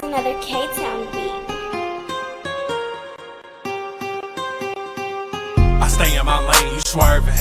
another K-Town beat. I stay in my lane, you swerving.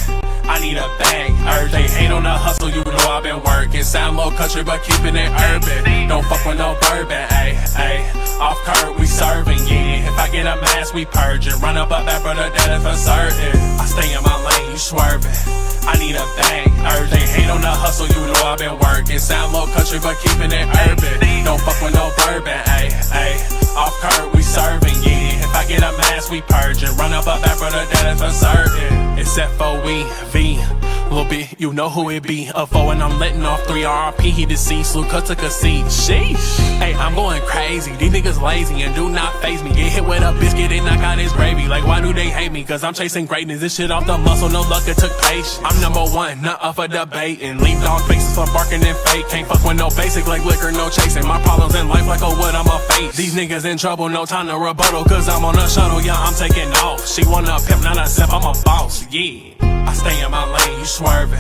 I need a bag. Everything hate on the hustle, you know I've been working. Sound low country, but keeping it urban. Don't fuck with no bourbon, ayy, ayy. Off curb, we serving, yeah. If I get a mask, we purging. Run up that brother, that is for certain. I stay in my lane, you swerving. I need a bag. Everything hate on the hustle, you know I've been working. Sound low country, but keeping it urban. Don't fuck with no bourbon, ayy, ayy. Off curb, we serving, yeah. If I get a mask, we purging. Run up that brother, that is for certain. It's FOEV. Lil' bit, you know who it be. A foe and I'm letting off 3 RP. He deceased, Luca took a seat. Sheesh. Hey, I'm going crazy. These niggas lazy and do not faze me. Get hit with a biscuit and knock out his gravy. Like, why do they hate me? Cause I'm chasing greatness. This shit off the muscle, no luck, it took patience. I'm number one, not up for debating. Leave dog faces for barking and fake. Can't fuck with no basic like liquor, no chasing. My problems in life like a wood, I'm a face. These niggas in trouble, no time to rebuttal. Cause I'm on a shuttle, yeah, I'm taking off. She wanna pimp, not a sip, I'm a boss, yeah. I stay in my lane, you swerving.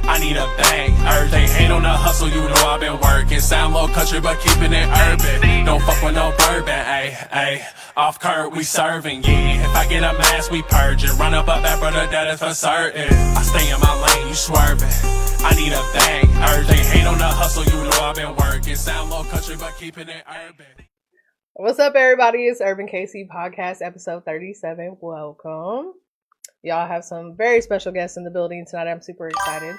I need a bag. Everything hate on the hustle, you know I've been working. Sound low country, but keeping it urban. Don't fuck with no bourbon, ayy, ayy. Off curb, we serving, yeah. If I get a mask, we purging. Run up that brother, that is for certain. I stay in my lane, you swerving. I need a bag. Everything hate on the hustle, you know I've been working. Sound low country, but keeping it urban. What's up, everybody? It's URBNKC Podcast, episode 37. Welcome. Y'all have some very special guests in the building tonight. I'm super excited.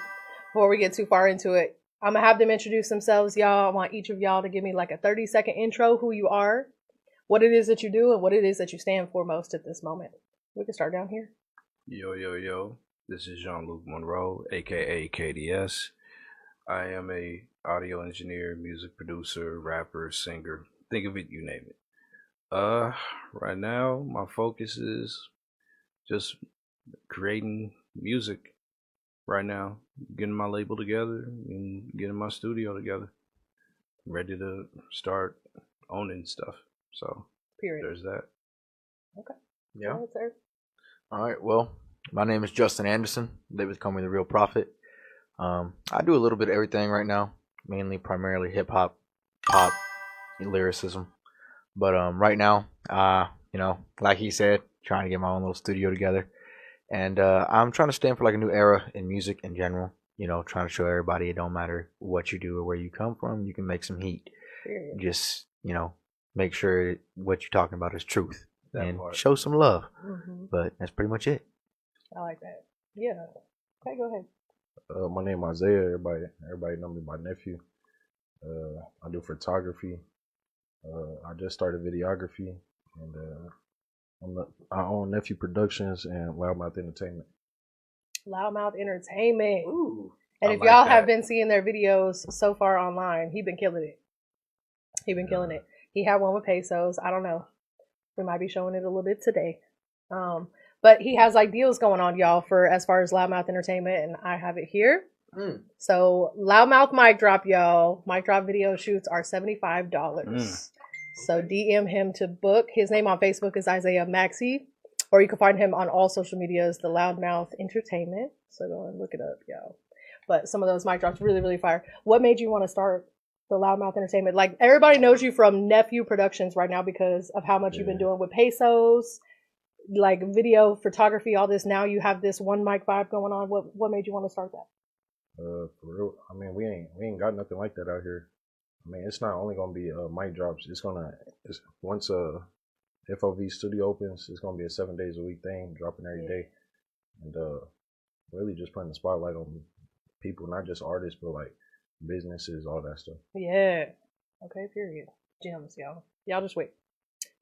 Before we get too far into it, I'm going to have them introduce themselves, y'all. I want each of y'all to give me like a 30-second intro, who you are, what it is that you do, and what it is that you stand for most at this moment. We can start down here. Yo. This is JEAN-LUC MONROE, aka KDS. I am a audio engineer, music producer, rapper, singer. Think of it, you name it. Right now, my focus is just creating music right now, getting my label together and getting my studio together. Ready to start owning stuff. So, Period. There's that. Okay. Yeah. Go ahead, sir. All right. Well, my name is Justin Anderson. They would call me the Real Prophet. I do a little bit of everything right now, primarily hip hop, pop, and lyricism. But right now, like he said, trying to get my own little studio together. And I'm trying to stand for like a new era in music in general. You know, trying to show everybody it don't matter what you do or where you come from, you can make some heat. Period. Just, make sure what you're talking about is truth. That and part. show some love. Mm-hmm. But that's pretty much it. I like that. Yeah. Okay, go ahead. My name is Isaiah. Everybody know me by nephew. I do photography. I just started videography, and I own Nephew Productions and Loudmouth Entertainment. Loudmouth Entertainment. Ooh. And I if like y'all that. have been seeing their videos so far online, he been killing it. Killing it. He had one with pesos. I don't know. We might be showing it a little bit today. But he has like deals going on, y'all, for as far as Loudmouth Entertainment, and I have it here. So Loudmouth mic drop, y'all. Mic drop video shoots are $75. So DM him to book. His name on Facebook is Isaiah MAXEY, or you can find him on all social medias, the Loudmouth Entertainment. So go and look it up, y'all. But some of those mic drops really, really fire. What made you want to start the Loudmouth Entertainment? Like, everybody knows you from Nephew Productions right now because of how much you've been doing with pesos, like video, photography, all this. Now you have this one mic vibe going on. What made you want to start that? For real, I mean, we ain't got nothing like that out here. I mean, it's not only gonna be mic drops. Once FOV studio opens, it's gonna be a 7 days a week thing, dropping every day, and really just putting the spotlight on people, not just artists, but like businesses, all that stuff. Yeah. Okay, period. Gems, y'all. Y'all just wait.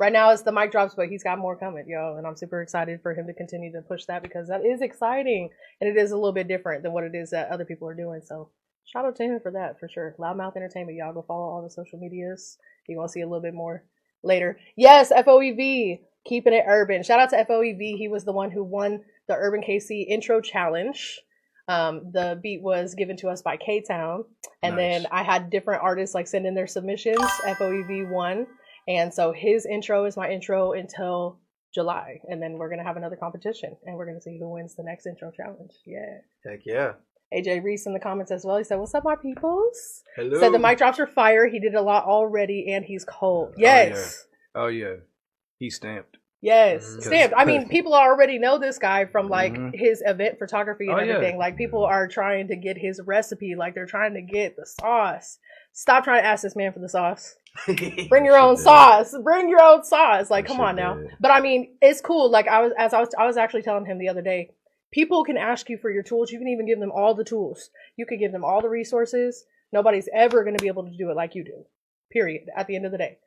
Right now it's the mic drops, but he's got more coming, y'all. And I'm super excited for him to continue to push that because that is exciting. And it is a little bit different than what it is that other people are doing. So shout out to him for that, for sure. Loudmouth Entertainment, y'all. Go follow all the social medias. You're going to see a little bit more later. Yes, FOEV, keeping it urban. Shout out to FOEV. He was the one who won the URBNKC intro challenge. The beat was given to us by K-Town. And Nice. then I had different artists like send in their submissions. FOEV won. And so his intro is my intro until July. And then we're going to have another competition. And we're going to see who wins the next intro challenge. Yeah. Heck yeah. AJ Reese in the comments as well. He said, "What's up, my peoples?" Hello. Said the mic drops are fire. He did a lot already, and he's cold. Yes. Oh yeah. He's stamped. Yes, stamped. I mean, people already know this guy from like his event photography and everything. Like people are trying to get his recipe. Like they're trying to get the sauce. Stop trying to ask this man for the sauce. Bring your own sauce. Bring your own sauce. Like, come on now. But I mean, it's cool. Like I was actually telling him the other day. People can ask you for your tools. You can even give them all the tools. You could give them all the resources. Nobody's ever going to be able to do it like you do. Period. At the end of the day.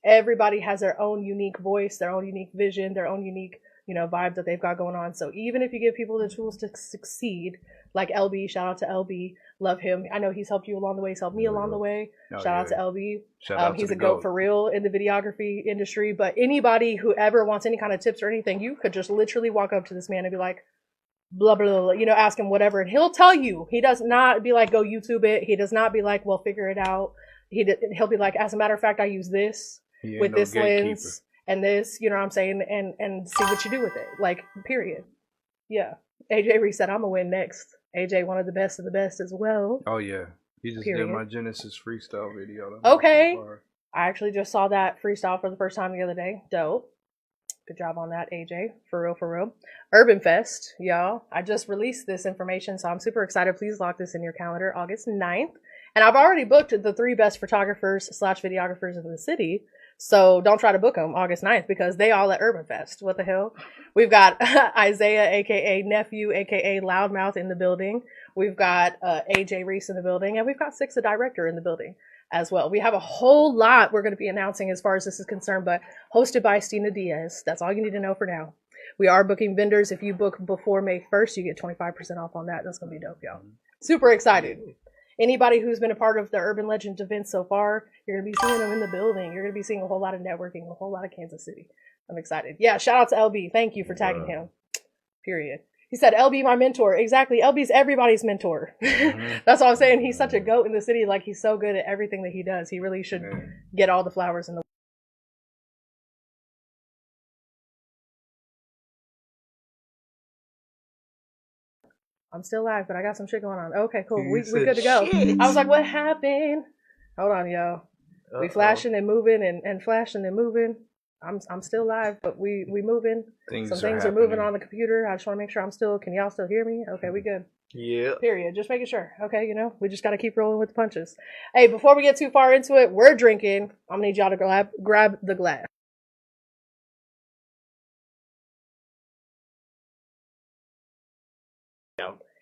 Everybody has their own unique voice, their own unique vision, their own unique, vibe that they've got going on. So even if you give people the tools to succeed, like LB, shout out to LB, love him. I know he's helped you along the way. He's helped me along the way. Shout out to LB. He's a goat for real in the videography industry. But anybody who ever wants any kind of tips or anything, you could just literally walk up to this man and be like, blah, blah, blah, ask him whatever. And he'll tell you. He does not be like, go YouTube it. He does not be like, well, figure it out. He'll be like, as a matter of fact, I use this. With this lens and this, you know what I'm saying, and see what you do with it. Like, period. Yeah. AJ Reese said, I'm gonna win next. AJ, one of the best as well. Oh yeah. He just did my Genesis freestyle video. Okay. I actually just saw that freestyle for the first time the other day. Dope. Good job on that, AJ. For real. Urban Fest, y'all. I just released this information, so I'm super excited. Please lock this in your calendar, August 9th. And I've already booked the 3 best photographers / videographers in the city. So don't try to book them August 9th because they all at Urban Fest. What the hell? We've got Isaiah, a.k.a. Nephew, a.k.a. Loudmouth in the building. We've got AJ Reese in the building. And we've got Six, the director, in the building as well. We have a whole lot we're going to be announcing as far as this is concerned, but hosted by Stina Diaz. That's all you need to know for now. We are booking vendors. If you book before May 1st, you get 25% off on that. That's going to be dope, y'all. Super excited. Anybody who's been a part of the Urban Legend events so far, you're going to be seeing them in the building. You're going to be seeing a whole lot of networking, a whole lot of Kansas City. I'm excited. Yeah, shout out to LB. Thank you for tagging him. Period. He said, LB, my mentor. Exactly. LB's everybody's mentor. That's all I'm saying. He's such a goat in the city. Like, he's so good at everything that he does. He really should get all the flowers in the world. I'm still live, but I got some shit going on. Okay, cool. We good to go. Shit. I was like, what happened? Hold on, y'all. We flashing and moving and flashing and moving. I'm still live, but we moving. Some things are moving on the computer. I just want to make sure can y'all still hear me? Okay, we good. Yeah. Period. Just making sure. Okay, we just got to keep rolling with the punches. Hey, before we get too far into it, we're drinking. I'm going to need y'all to grab the glass.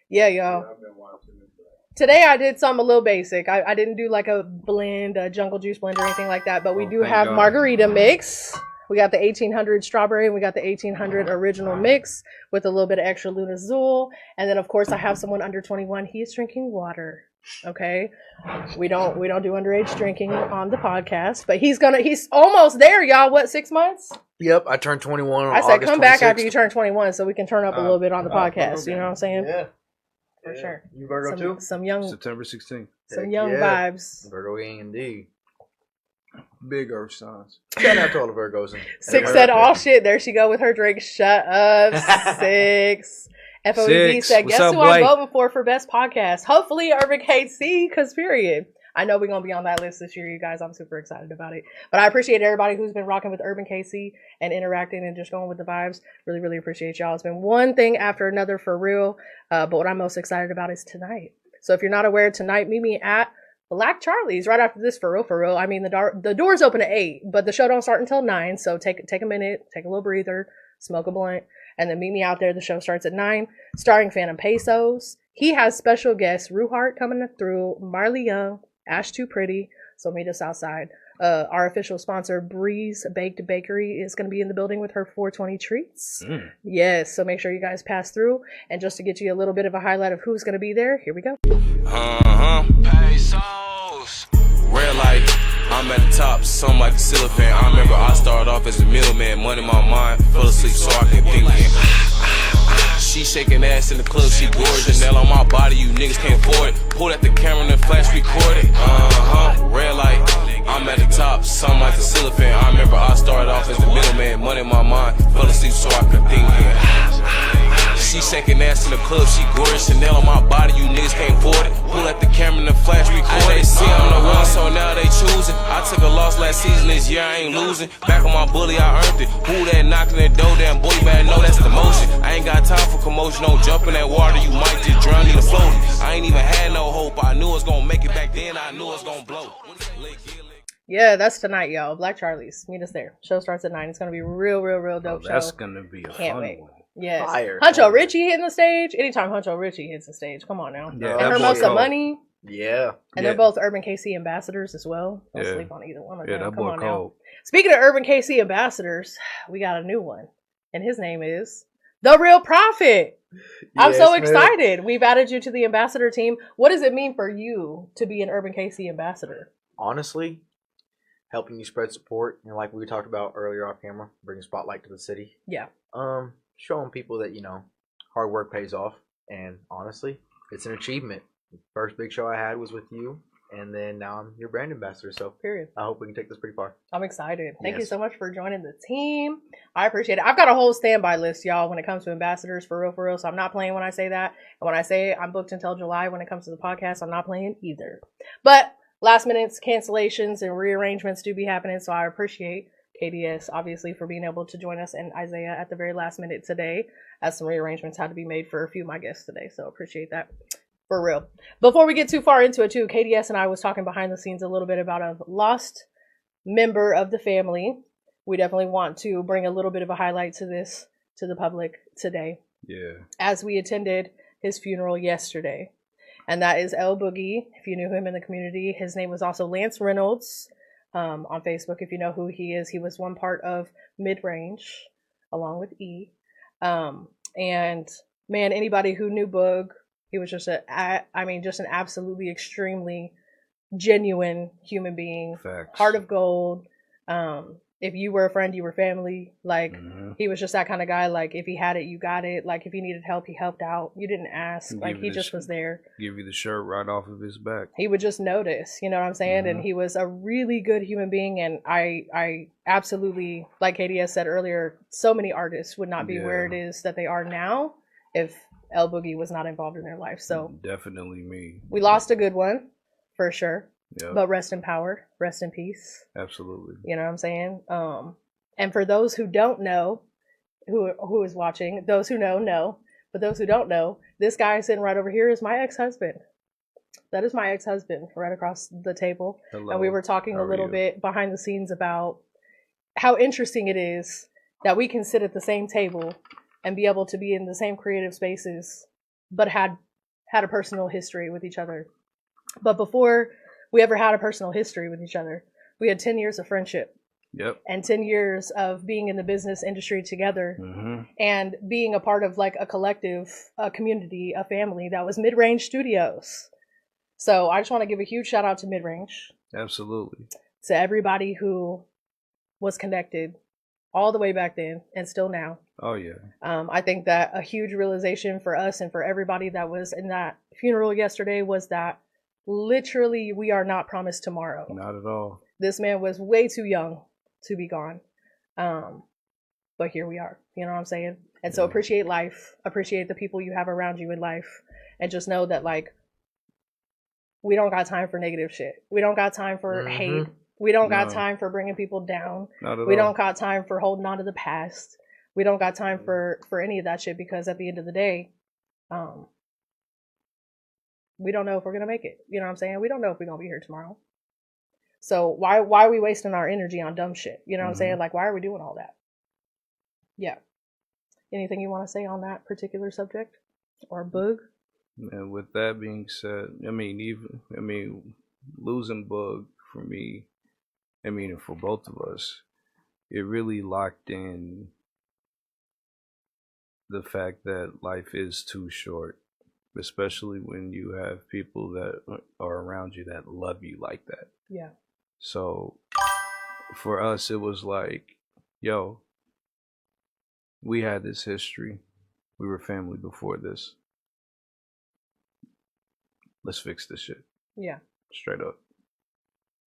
Yeah, y'all. Today I did something a little basic. I didn't do like a blend, a jungle juice blend or anything like that, but we do have margarita mix. We got the 1800 strawberry and we got the 1800 original mix with a little bit of extra Luna Azul. And then of course I have someone under 21. He is drinking water. Okay. We don't do underage drinking on the podcast, but he's almost there, y'all. What, 6 months? Yep, I turned 21 on I said, August come back 26th. After you turn 21 so we can turn up a little bit on the podcast. You know what I'm saying? Yeah. For sure. You Virgo too? Some young September 16th. Some young vibes. Virgo gang indeed. Big earth signs. Shout out to all the Virgos. Six said, "Oh shit, there she go with her drink." Shut up, Six. FOEB said, "Guess who I'm voting for best podcast? Hopefully URBNKC, because period. I know we're going to be on that list this year, you guys. I'm super excited about it. But I appreciate everybody who's been rocking with URBNKC and interacting and just going with the vibes. Really, really appreciate y'all. It's been one thing after another for real. But what I'm most excited about is tonight. So if you're not aware, tonight, meet me at Black Charlie's right after this, for real. I mean, the doors open at 8, but the show don't start until 9. So take a minute, take a little breather, smoke a blunt, and then meet me out there. The show starts at 9, starring Phantom Pesos. He has special guests, Ruhart coming through, Marley Young, Ash Too Pretty, so meet us outside. Our official sponsor, Breeze Baked Bakery, is going to be in the building with her 420 treats. Yes, so make sure you guys pass through. And just to get you a little bit of a highlight of who's going to be there, here we go. Pesos. Red light, I'm at the top, some like the cellophane. I remember I started off as a middleman, money in my mind, fell asleep so I can think again. She shaking ass in the club, she gorgeous. Nail on my body, you niggas can't afford it. Pull at the camera and the flash record it. Red light, I'm at the top, something like the cellophane. I remember I started off as the middleman, money in my mind, fell asleep so I could think again. She shaking ass in the club, she gorgeous. Chanel on my body, you niggas can't last season, this year I ain't losing. Back on my bully, I earned it. Who that knocking that door, damn boy, you better know that's the motion. I ain't got time for commotion, don't jump in that water, you might just drown, need a float. I ain't even had no hope, I knew I was gonna make it back then, I knew I was gonna blow. Yeah, that's tonight, y'all. Black Charlie's. Meet us there. Show starts at 9. It's gonna be real dope show. That's gonna be a Can't fun wait. one. Yes. Fire. Huncho Richie hitting the stage. Anytime Huncho Richie hits the stage, come on now. Yeah, and that Hermosa boy cold. Money. Yeah. And they're both Urban KC ambassadors as well. Don't Yeah. sleep on either one of Yeah, them. that Come boy on cold. now. Speaking of Urban KC ambassadors, we got a new one. And his name is The Real Prophet. I'm so Yes, man. excited. We've added you to the ambassador team. What does it mean for you to be an Urban KC ambassador? Honestly, helping you spread support, and like we talked about earlier off camera, bringing spotlight to the city. Yeah. Showing people that, hard work pays off. And honestly, it's an achievement. The first big show I had was with you, and then now I'm your brand ambassador. So Period. I hope we can take this pretty far. I'm excited. Thank you Yes. so much for joining the team. I appreciate it. I've got a whole standby list, y'all, when it comes to ambassadors, for real. So I'm not playing when I say that. And when I say I'm booked until July when it comes to the podcast, I'm not playing either. But last minute cancellations and rearrangements do be happening. So I appreciate KDS, obviously, for being able to join us, and Isaiah at the very last minute today, as some rearrangements had to be made for a few of my guests today. So appreciate that. For real. Before we get too far into it, too, KDS and I was talking behind the scenes a little bit about a lost member of the family. We definitely want to bring a little bit of a highlight to this to the public today, Yeah. as we attended his funeral yesterday. And that is L Boogie. If you knew him in the community, his name was also Lance Reynolds on Facebook. If you know who he is, he was one part of Mid-Range along with E. And man, anybody who knew Boog, he was just just an absolutely extremely genuine human being. Facts. Heart of gold. If you were a friend, you were family. Like, he was just that kind of guy. Like, if he had it, you got it. Like, if he needed help, he helped out. You didn't ask. Like, he just was there. Give you the shirt right off of his back. He would just notice, you know what I'm saying? And he was a really good human being. And I absolutely, like KDS said earlier, so many artists would not be where it is that they are now if L Boogie was not involved in their life. So Definitely me. we lost a good one, for sure. Yep. But rest in power, rest in peace. Absolutely. You know what I'm saying? And for those who don't know, who is watching, those who know. But those who don't know, this guy sitting right over here is my ex-husband. That is my ex-husband right across the table. Hello. And we were talking How a are little you? bit behind the scenes about how interesting it is that we can sit at the same table and be able to be in the same creative spaces, but had a personal history with each other. But before we ever had a personal history with each other, we had 10 years of friendship. Yep. And 10 years of being in the business industry together Mm-hmm. and being a part of like a collective, a community, a family that was Mid-Range Studios. So I just want to give a huge shout out to Mid-Range, Absolutely. to everybody who was connected all the way back then and still now. Oh yeah. I think that a huge realization for us and for everybody that was in that funeral yesterday was that literally we are not promised tomorrow. Not at all. This man was way too young to be gone. But here we are, you know what I'm saying? And so appreciate life, appreciate the people you have around you in life, and just know that like, we don't got time for negative shit. We don't got time for hate. We don't got No. time for bringing people down. Not at We all. don't got time for holding on to the past. We don't got time for any of that shit, because at the end of the day, we don't know if we're going to make it. You know what I'm saying? We don't know if we're going to be here tomorrow. So why are we wasting our energy on dumb shit? You know what I'm saying? Like, why are we doing all that? Yeah. Anything you want to say on that particular subject? Or Boog? And with that being said, losing Bug for me, and for both of us, it really locked in the fact that life is too short, especially when you have people that are around you that love you like that. Yeah. So for us, it was like, yo, we had this history. We were family before this. Let's fix this shit. Yeah. Straight up.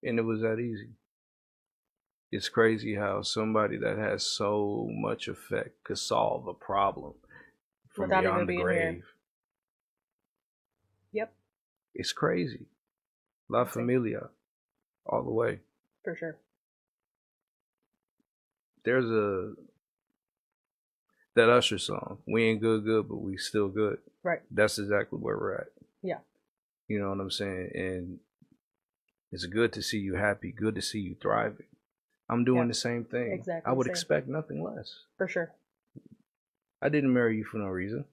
And it was that easy. It's crazy how somebody that has so much effect could solve a problem from Without even beyond the being grave. here. Yep. It's crazy. La Familia. All the way. For sure. there's that Usher song. We ain't good, but we still good. Right. That's exactly where we're at. Yeah. You know what I'm saying? And it's good to see you happy. Good to see you thriving. I'm doing the same thing. Exactly. I would expect nothing less. For sure. I didn't marry you for no reason.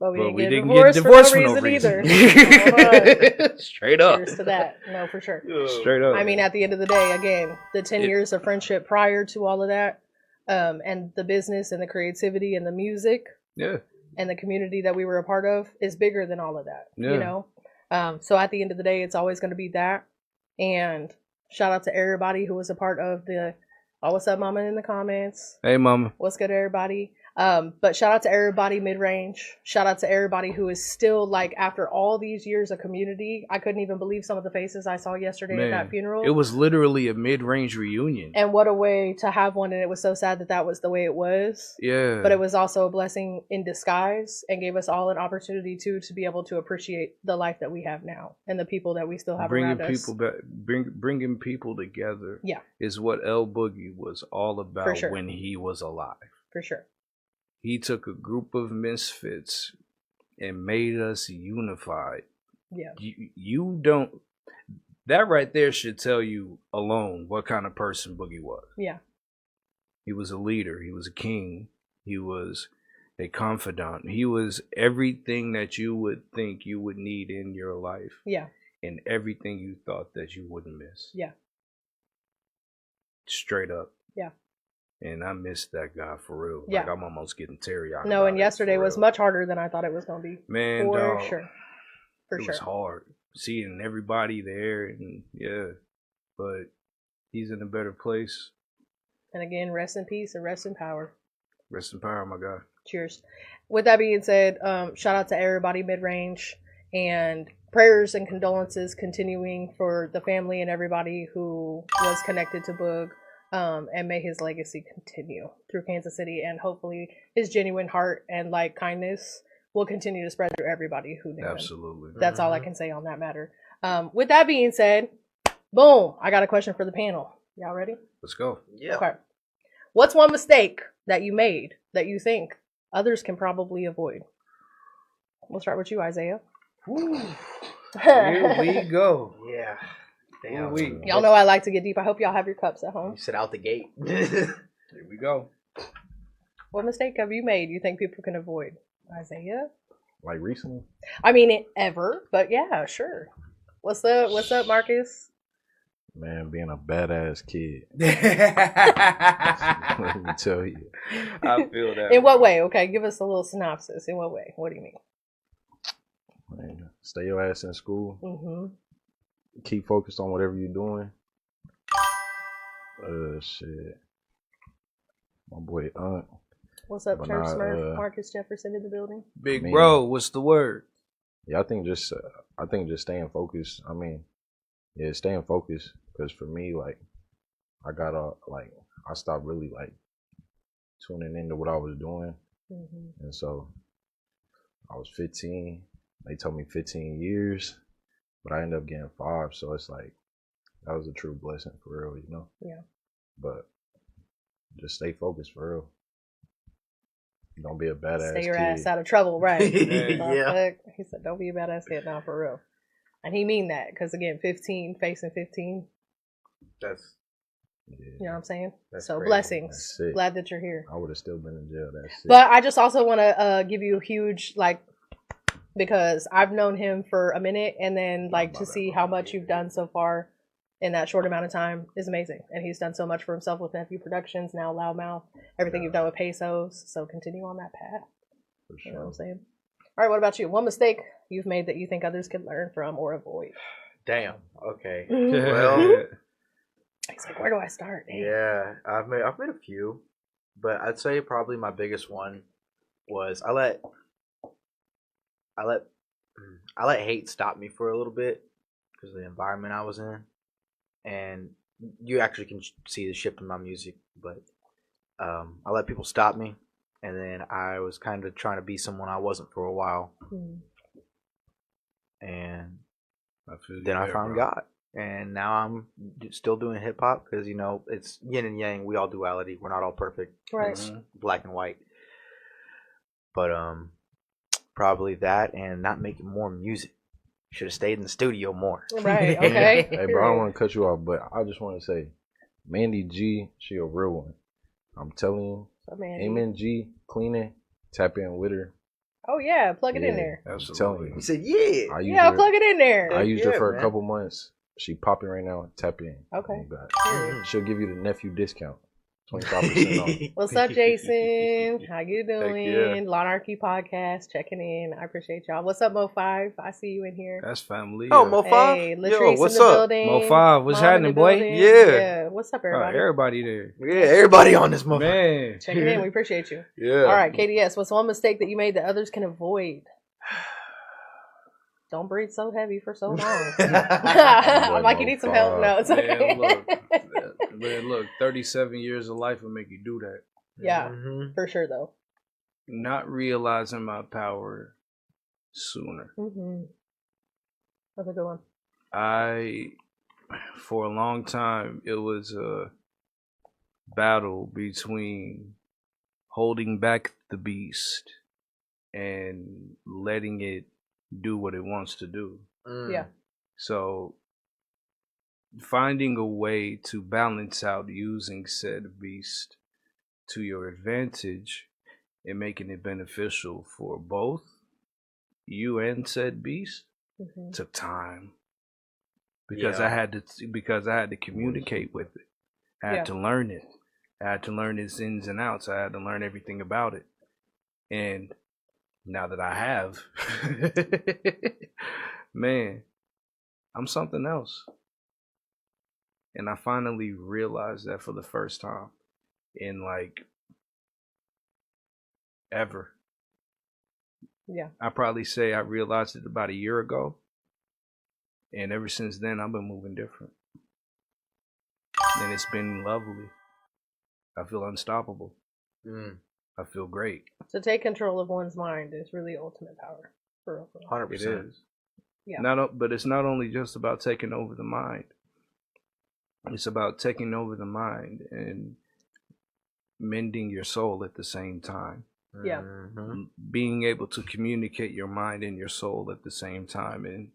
But we But didn't get divorced for no reason either. Straight up. Cheers to that. No, for sure. Straight up. I mean, at the end of the day, again, the 10 years of friendship prior to all of that, and the business and the creativity and the music, and the community that we were a part of is bigger than all of that. You know? So at the end of the day, it's always going to be that. And shout out to everybody who was a part of the what's up, mama, in the comments. Hey, mama. What's good, everybody? But shout out to everybody mid-range. Shout out to everybody who is still, like, after all these years of community. I couldn't even believe some of the faces I saw yesterday at that funeral. It was literally a mid-range reunion. And what a way to have one. And it was so sad that that was the way it was. Yeah. But it was also a blessing in disguise and gave us all an opportunity, too, to be able to appreciate the life that we have now and the people that we still have around us. Bringing people together is what El Boogie was all about when he was alive. For sure. He took a group of misfits and made us unified. Yeah. You don't... That right there should tell you alone what kind of person Boogie was. Yeah. He was a leader. He was a king. He was a confidant. He was everything that you would think you would need in your life. Yeah. And everything you thought that you wouldn't miss. Yeah. Straight up. Yeah. And I missed that guy for real. Yeah. Like, I'm almost getting teary-eyed. No, and yesterday was much harder than I thought it was going to be. Man, for dog, sure. For it sure. was hard. Seeing everybody there, and but he's in a better place. And again, rest in peace and rest in power. Rest in power, my guy. Cheers. With that being said, shout out to everybody mid-range, and prayers and condolences continuing for the family and everybody who was connected to Boog. And may his legacy continue through Kansas City, and hopefully his genuine heart and like kindness will continue to spread through everybody who knew him. Absolutely. That's all I can say on that matter. With that being said, boom, I got a question for the panel. Y'all ready? Let's go. Yeah. Okay. What's one mistake that you made that you think others can probably avoid? We'll start with you, Isaiah. Here we go. Yeah. Damn. Y'all know I like to get deep. I hope y'all have your cups at home. You said out the gate. Here we go. What mistake have you made you think people can avoid? Isaiah? Like recently? I mean, ever, but yeah, sure. What's up, Marcus? Man, being a badass kid. Let me tell you. I feel that. In what way? Okay, give us a little synopsis. In what way? What do you mean? Man, stay your ass in school. Mm-hmm. Keep focused on whatever you're doing. Shit. My boy Aunt. What's up, But Church not, Smurf? Marcus Jefferson in the building. Big bro, what's the word? Yeah, I think just staying focused. I mean, yeah, staying focused. Because for me, like, I stopped really like tuning into what I was doing, and so I was 15. They told me 15 years, but I ended up getting 5. So it's like that was a true blessing for real, you know. Yeah. But just stay focused for real. Don't be a badass. Stay your kid. ass out of trouble, right? Yeah. He said, "Don't be a badass kid now, for real." And he mean that because again, 15 facing 15. That's. You know what I'm saying? That's so crazy. blessings. Glad that you're here. I would have still been in jail. That's sick. But I just also want to give you a huge because I've known him for a minute, and then to see how much you've done so far in that short amount of time is amazing. And he's done so much for himself with Nephew Productions, now Loudmouth, everything you've done with Pesos. So continue on that path. For sure. You know what I'm saying? All right, what about you? One mistake you've made that you think others could learn from or avoid? Damn. Okay. Well, he's like, where do I start? Damn. Yeah, I've made a few, but I'd say probably my biggest one was I let hate stop me for a little bit because of the environment I was in, and you actually can see the shift in my music. But I let people stop me, and then I was kind of trying to be someone I wasn't for a while, and then I found God. and now I'm still doing hip hop because it's yin and yang. We all duality. We're not all perfect. Right. It's black and white. But probably that and not making more music. Should have stayed in the studio more. Right. Okay. Hey, bro, I don't want to cut you off, but I just want to say, Mandy G, she a real one. I'm telling you. Amen G, cleaning, tap in with her. Oh yeah, plug it in there. Absolutely. He said, "Yeah, Yeah, plug it in there. I used her for man. a couple months. She popping right now. Tap in. Okay. She'll give you the nephew discount, 25% off. What's up, Jason? How you doing? yeah. Lawnarchy Podcast, checking in. I appreciate y'all. What's up, Mo5? I see you in here. That's family. Oh, Mo Hey, Five. Latrice Yo, what's in the up? building. Mo5, what's Mom in happening, the boy? building. Yeah. What's up, Oh, everybody? everybody there. Yeah, everybody on this motherfucker. Man. Checking in. We appreciate you. Yeah. All right, KDS. What's one mistake that you made that others can avoid? Don't breathe so heavy for so long. I'm like, you need some help? No, it's okay. Man, look, 37 years of life will make you do that. Yeah, Mhm. for sure, though. Not realizing my power sooner. Mm-hmm. That's a good one. For a long time, it was a battle between holding back the beast and letting it do what it wants to do. Yeah. So finding a way to balance out using said beast to your advantage and making it beneficial for both you and said beast Mm-hmm. took time because Yeah. I had to communicate with it. I had to learn it. I had to learn its ins and outs. I had to learn everything about it. And now that I have, man, I'm something else. And I finally realized that for the first time in like ever. Yeah. I probably say I realized it about a year ago. And ever since then, I've been moving different. And it's been lovely. I feel unstoppable. I feel great. To take control of one's mind is really ultimate power. For real, for real. 100%. It is. Yeah. But it's not only just about taking over the mind. It's about taking over the mind and mending your soul at the same time. Yeah. Mhm. Being able to communicate your mind and your soul at the same time and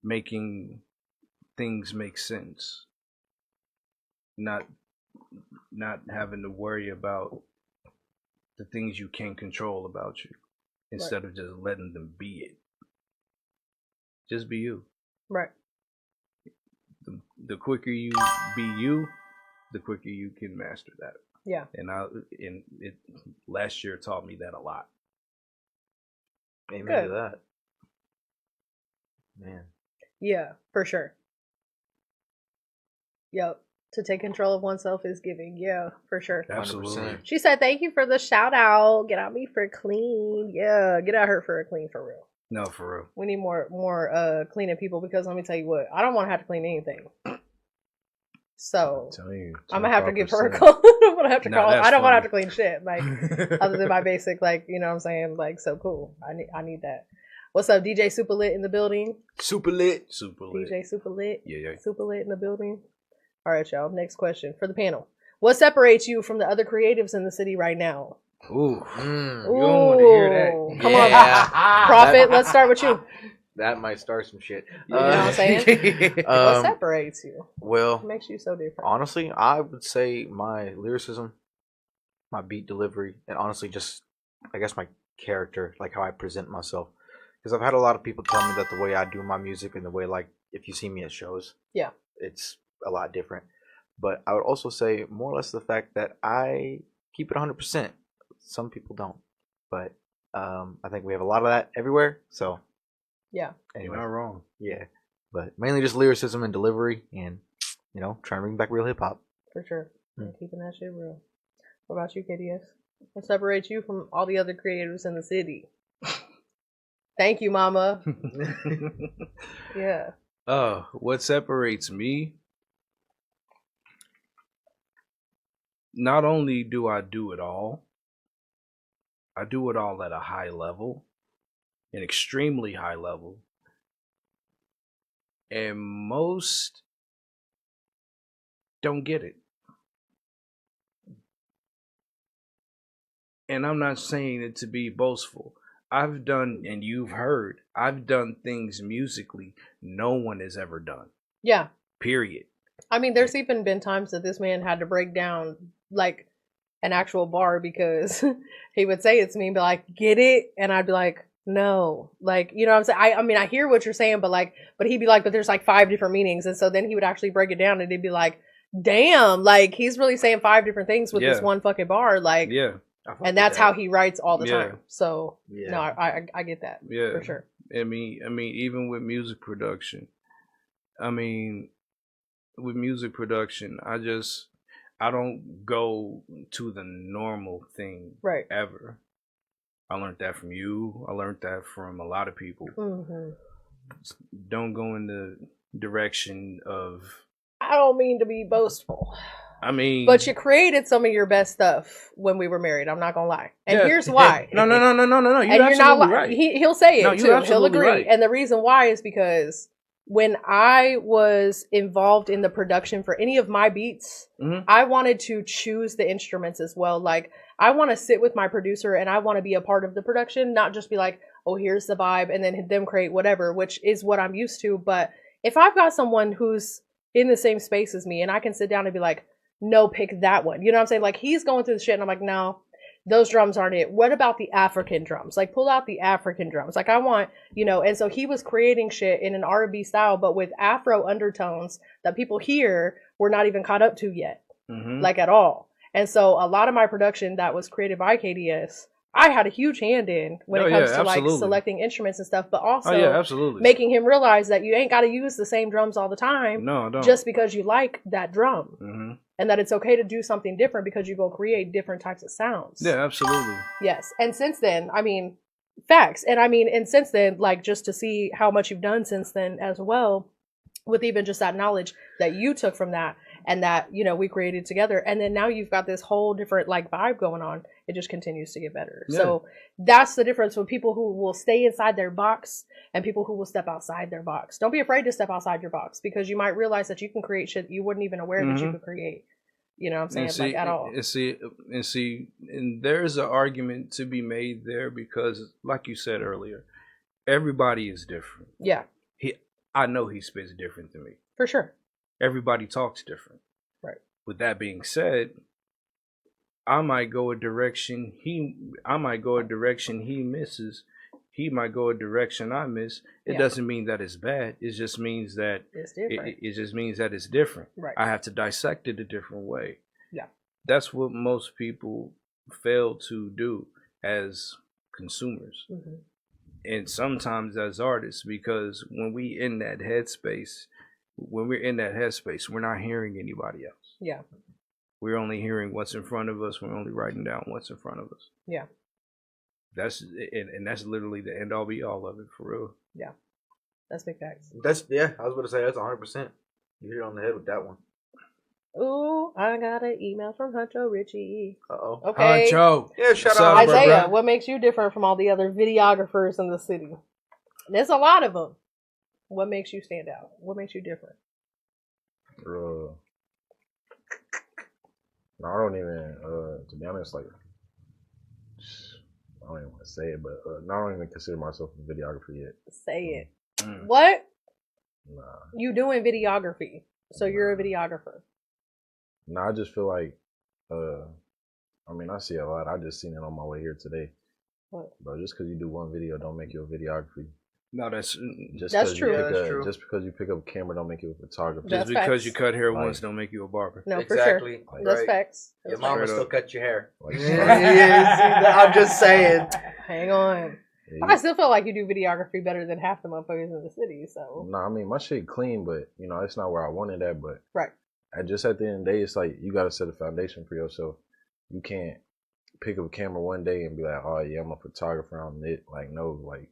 making things make sense. Not having to worry about the things you can't control about you instead of just letting them be it. Just be you. Right. The quicker you be you, the quicker you can master that. Yeah. And it last year taught me that a lot. Amen Good. to that. Man. Yeah, for sure. Yep. To take control of oneself is giving. Yeah, for sure. Absolutely. 100%. She said, "Thank you for the shout out. Get out me for clean. Yeah, get out her for a clean for real. No, for real. We need more cleaning people because let me tell you what, I don't want to have to clean anything. So I'm telling you, I'm gonna have to give her a 25%. call. I'm gonna have to Nah, call. that's I don't want to have funny. to clean shit like other than my basic, like you know what I'm saying. Like so cool. I need that. What's up, DJ Super Lit in the building? Super lit. Super lit. DJ Super Lit. Yeah. Super Lit in the building. All right, y'all. Next question for the panel. What separates you from the other creatives in the city right now? Ooh. Mm. You don't want to hear that. Ooh, Come Yeah. on, Prophet. Let's start with you. That might start some shit. You know what I'm saying? What Um, separates you? well, What makes you so different? honestly, I would say my lyricism, my beat delivery, and honestly, just I guess my character, like how I present myself. Because I've had a lot of people tell me that the way I do my music and the way, like, if you see me at shows, Yeah. it's a lot different. But I would also say more or less the fact that I keep it 100%. Some people don't, but I think we have a lot of that everywhere. So Yeah. You're anyway, not wrong. yeah. But mainly just lyricism and delivery, and trying to bring back real hip hop. For sure. Hmm. And keeping that shit real. What about you, KDS? What separates you from all the other creators in the city? Thank you, Mama. Yeah. What separates me? Not only do I do it all, I do it all at a high level, an extremely high level. And most don't get it. And I'm not saying it to be boastful. I've done, and you've heard, I've done things musically no one has ever done. Yeah. Period. I mean, there's even been times that this man had to break down like an actual bar because he would say it to me and be like, get it? And I'd be like, no. Like, you know what I'm saying? I mean, I hear what you're saying, but he'd be like, but there's like 5 different meanings. And so then he would actually break it down and he'd be like, damn, like he's really saying 5 different things with this one fucking bar. Like, yeah. And that's how he writes all the time. So, Yeah. no, I get that. Yeah. For sure. I mean, even with music production, I don't go to the normal thing Right. ever. I learned that from you. I learned that from a lot of people. Mm-hmm. Don't go in the direction of... I don't mean to be boastful. I mean... But you created some of your best stuff when we were married. I'm not going to lie. And here's why. No. You're and absolutely you're not right. He'll say it No, too. you're He'll absolutely agree. right. And the reason why is because when I was involved in the production for any of my beats, I wanted to choose the instruments as well. Like, I want to sit with my producer and I want to be a part of the production, not just be like, oh, here's the vibe and then them create whatever, which is what I'm used to. But if I've got someone who's in the same space as me and I can sit down and be like, no, pick that one. You know what I'm saying? Like, he's going through the shit and I'm like, no, those drums aren't it. What about the African drums? Like, pull out the African drums. Like, I want, you know, and so he was creating shit in an R&B style, but with Afro undertones that people here were not even caught up to yet, like at all. And so a lot of my production that was created by KDS, I had a huge hand in when it comes to like selecting instruments and stuff, but also making him realize that you ain't got to use the same drums all the time. No, I don't. Just because you like that drum. And that it's okay to do something different because you go create different types of sounds. Yeah, absolutely. Yes. And since then, I mean, facts. And I mean, and since then, like, just to see how much you've done since then as well, with even just that knowledge that you took from that and that, you know, we created together. And then now you've got this whole different like vibe going on. It just continues to get better. Yeah. So that's the difference with people who will stay inside their box and people who will step outside their box. Don't be afraid to step outside your box because you might realize that you can create shit you weren't even aware that you could create. You know what I'm saying? Like, at all. And there's an argument to be made there because, like you said earlier, everybody is different. Yeah. I know he spits different than me. For sure. Everybody talks different. Right. With that being said, I might go a direction he misses. He might go a direction I miss. It doesn't mean that it's bad. It just means that it's different. It just means that it's different. Right. I have to dissect it a different way. Yeah. That's what most people fail to do as consumers. And sometimes as artists, because when we're in that headspace, we're not hearing anybody else. Yeah. We're only hearing what's in front of us. We're only writing down what's in front of us. Yeah. That's literally the end all be all of it, for real. Yeah. That's big facts. I was about to say that's 100%. You hit it on the head with that one. Ooh, I got an email from Huncho Richie. Uh-oh. Okay. Huncho. Yeah, shout out, Isaiah, what makes you different from all the other videographers in the city? There's a lot of them. What makes you stand out? What makes you different? No, I don't even, to be honest, like, I don't even want to say it, but I don't even consider myself a videographer yet. Say it. What? Nah. You doing videography, so you're a videographer. Nah, I just feel like, I mean, I see a lot. I just seen it on my way here today. What? But just because you do one video don't make you a videographer. No, that's true. Just because you pick up a camera don't make you a photographer. That's just because facts. you cut hair once don't make you a barber. No, exactly. For sure. That's facts. Your mama still cut your hair. Like, I'm just saying. Hang on. yeah, I still feel like you do videography better than half the motherfuckers in the city. So. Nah, I mean, my shit clean, but, you know, it's not where I wanted that. But right. at the end of the day, it's like you got to set a foundation for yourself. You can't pick up a camera one day and be like, oh, yeah, I'm a photographer. I'm it. Like, no, like,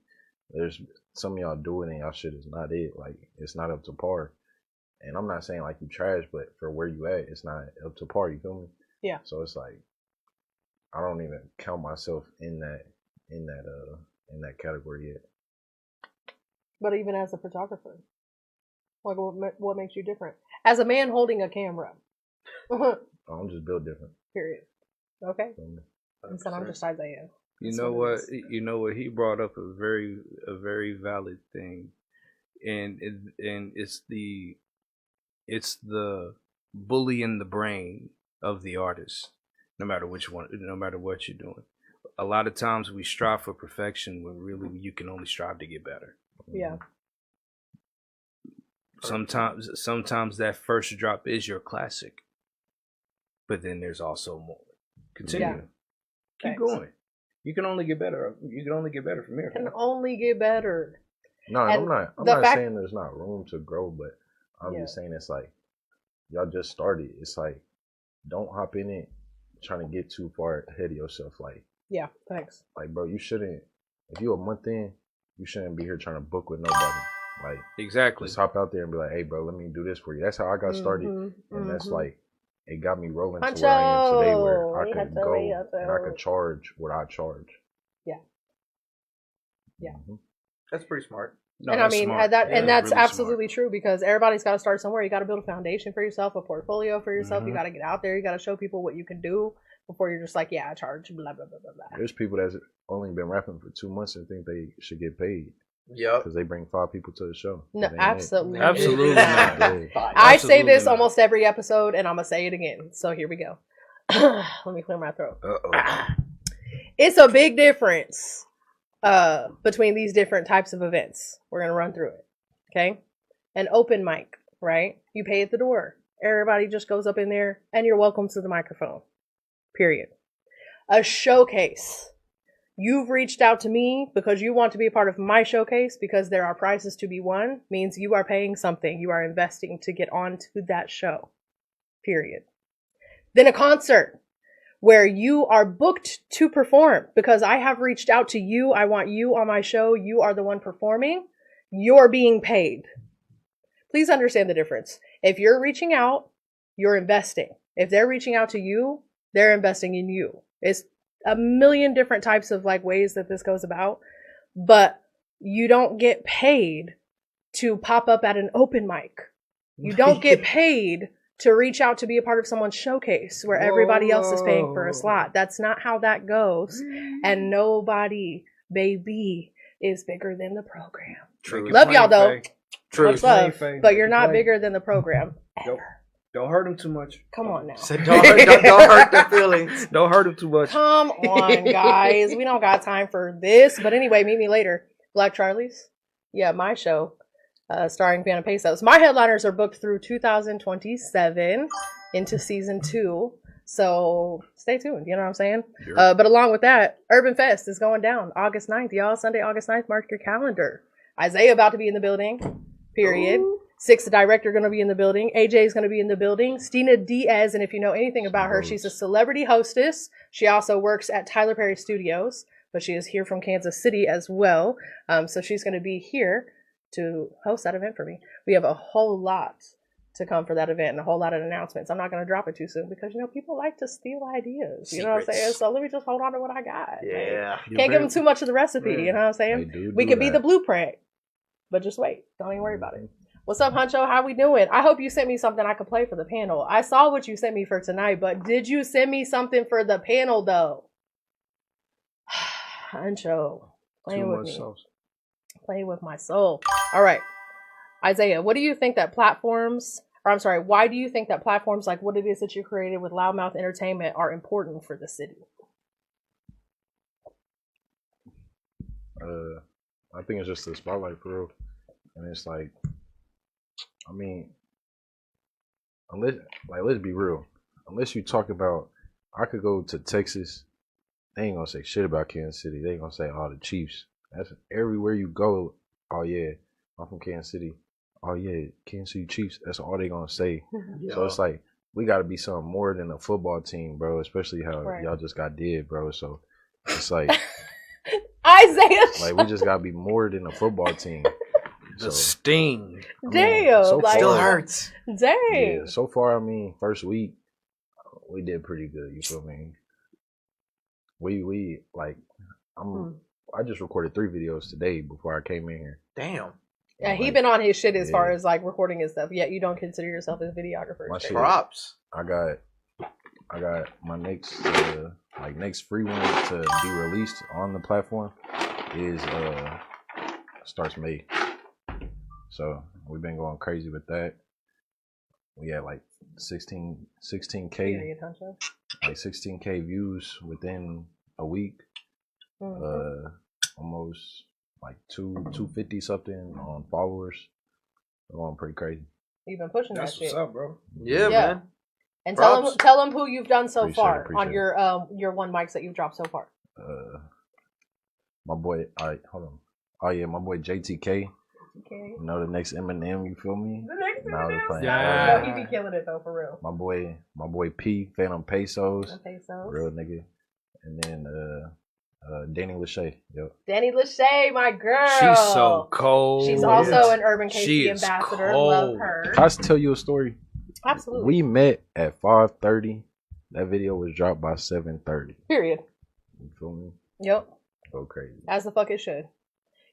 there's some of y'all do it and y'all shit is not it. Like, it's not up to par. And I'm not saying like you trash, but for where you at, it's not up to par. You feel me? Yeah. So it's like I don't even count myself in that category yet. But even as a photographer, Like, what makes you different? As a man holding a camera. I'm just built different. Period. Okay. And so I'm just Isaiah. You know what? You know what? He brought up a very valid thing, and it's the bully in the brain of the artist. No matter which one, no matter what you're doing, a lot of times we strive for perfection when really you can only strive to get better. Yeah. Sometimes that first drop is your classic, but then there's also more. Continue. Yeah. Keep Thanks. going. You can only get better. You can only get better from here. Can only get better. No, And I'm the not fact- saying there's not room to grow, but I'm just saying it's like y'all just started. It's like don't hop in it trying to get too far ahead of yourself. Like Yeah, thanks. like bro, you shouldn't. If you a month in, you shouldn't be here trying to book with nobody. Like Exactly. just hop out there and be like, hey bro, let me do this for you. That's how I got started, and that's like it got me rolling to where I am today, where I could go and I could charge what I charge. Yeah. That's pretty smart. No, and I that's mean smart. that, and that's really absolutely true because everybody's got to start somewhere. You got to build a foundation for yourself, a portfolio for yourself. You got to get out there. You got to show people what you can do before you're just like, yeah, I charge, blah blah blah blah blah. There's people that's only been rapping for 2 months and think they should get paid Yep. because they bring 5 people to the show. No, That ain't it. absolutely, Absolutely not. not. Yeah. I say this Absolutely not. almost every episode, and I'm gonna say it again. So here we go. Let me clear my throat. It's a big difference between these different types of events. We're gonna run through it. Okay, an open mic, right? You pay at the door. Everybody just goes up in there, and you're welcome to the microphone. Period. A showcase. You've reached out to me because you want to be a part of my showcase because there are prizes to be won, means you are paying something. You are investing to get onto that show. Period. Then a concert where you are booked to perform because I have reached out to you. I want you on my show. You are the one performing. You're being paid. Please understand the difference. If you're reaching out, you're investing. If they're reaching out to you, they're investing in you. It's a million different types of like ways that this goes about, but you don't get paid to pop up at an open mic. You don't get paid to reach out to be a part of someone's showcase where everybody else is paying for a slot. That's not how that goes. And nobody, baby, is bigger than the program. True. Love y'all though. True. Much love, Faye. but you're not Faye. bigger than the program. Don't hurt him too much. Come on now. So don't hurt their feelings. Don't hurt him too much. Come on, guys. We don't got time for this. But anyway, meet me later. Black Charlie's. Yeah, my show. Starring Phantom Pesos. My headliners are booked through 2027 into season 2. So stay tuned. You know what I'm saying? Sure. But along with that, Urban Fest is going down August 9th, y'all. Sunday, August 9th. Mark your calendar. Isaiah about to be in the building. Period. Ooh. Six, the director, going to be in the building. AJ is going to be in the building. Stina Diaz, and if you know anything about her, she's a celebrity hostess. She also works at Tyler Perry Studios, but she is here from Kansas City as well. So she's going to be here to host that event for me. We have a whole lot to come for that event and a whole lot of announcements. I'm not going to drop it too soon because, you know, people like to steal ideas. You know what I'm saying? So let me just hold on to what I got. Yeah. Can't give them too much of the recipe. You know what I'm saying? We could be the blueprint, but just wait. Don't even worry about it. What's up, Huncho? How we doing? I hope you sent me something I could play for the panel. I saw what you sent me for tonight, but did you send me something for the panel, though? Huncho, playing with me. Sauce. Playing with my soul. All right. Isaiah, what do you think that why do you think that platforms like what it is that you created with Loudmouth Entertainment are important for the city? I think it's just the spotlight for real. And it's like, I mean, let's be real. Unless you talk about, I could go to Texas, they ain't gonna say shit about Kansas City. They ain't gonna say, oh, the Chiefs. That's everywhere you go. Oh yeah, I'm from Kansas City. Oh yeah, Kansas City Chiefs. That's all they gonna say. Yeah. So it's like we gotta be something more than a football team, bro. Especially how y'all just got did, bro. So it's like Isaiah, like we just gotta be more than a football team. The sting. Damn, so like, still hurts. Dang. Yeah, so far, I mean, first week we did pretty good. You feel me? We like I just recorded 3 videos today before I came in here. Damn. Yeah, he been on his shit as far as like recording his stuff. Yet you don't consider yourself as a videographer. My shit, Props. I got my next next free one to be released on the platform is starts May. So we've been going crazy with that. We had like 16K, like 16K views within a week. Almost like 250 something on followers. We're going pretty crazy. You've been pushing that shit. That's what's up, bro. Yeah, man. And Props. tell them who you've done so Appreciate far it. on your one mics that you've dropped so far. My boy, hold on. Oh yeah, my boy JTK. Okay. You know, the next Eminem, you feel me? The next Now they're playing. No, he be killing it though, for real. My boy P, Phantom Pesos. Pesos. Real nigga. And then Danny Lachey. Yep. Danny Lachey, my girl. She's so cold. She's also an URBNKC She is ambassador. cold. Love her. Can I just tell you a story? Absolutely. We met at 5:30. That video was dropped by 7:30. Period. You feel me? Yep. Go crazy. As the fuck it should.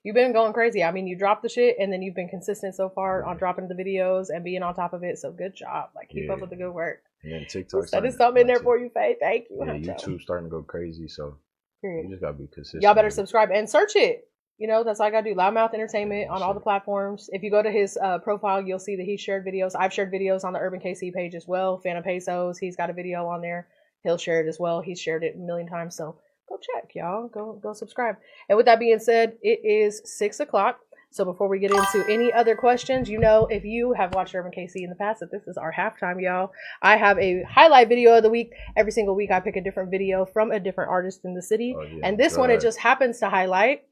You've been going crazy. I mean, you dropped the shit, and then you've been consistent so far on dropping the videos and being on top of it. So good job. Like, keep up with the good work. And then TikTok. That is something in there for you, Faye. Thank you. Yeah, YouTube starting to go crazy. So Period. you just gotta be consistent. Y'all better subscribe and search it. You know, that's all I gotta do. Loudmouth Entertainment on all the platforms. If you go to his profile, you'll see that he shared videos. I've shared videos on the URBNKC page as well. Phantom Pesos, he's got a video on there. He'll share it as well. He's shared it a million times. So go check, y'all. Go subscribe. And with that being said, it is 6 o'clock. So before we get into any other questions, you know, if you have watched URBNKC in the past, that this is our halftime, y'all. I have a highlight video of the week. Every single week, I pick a different video from a different artist in the city. And this one, it just happens to highlight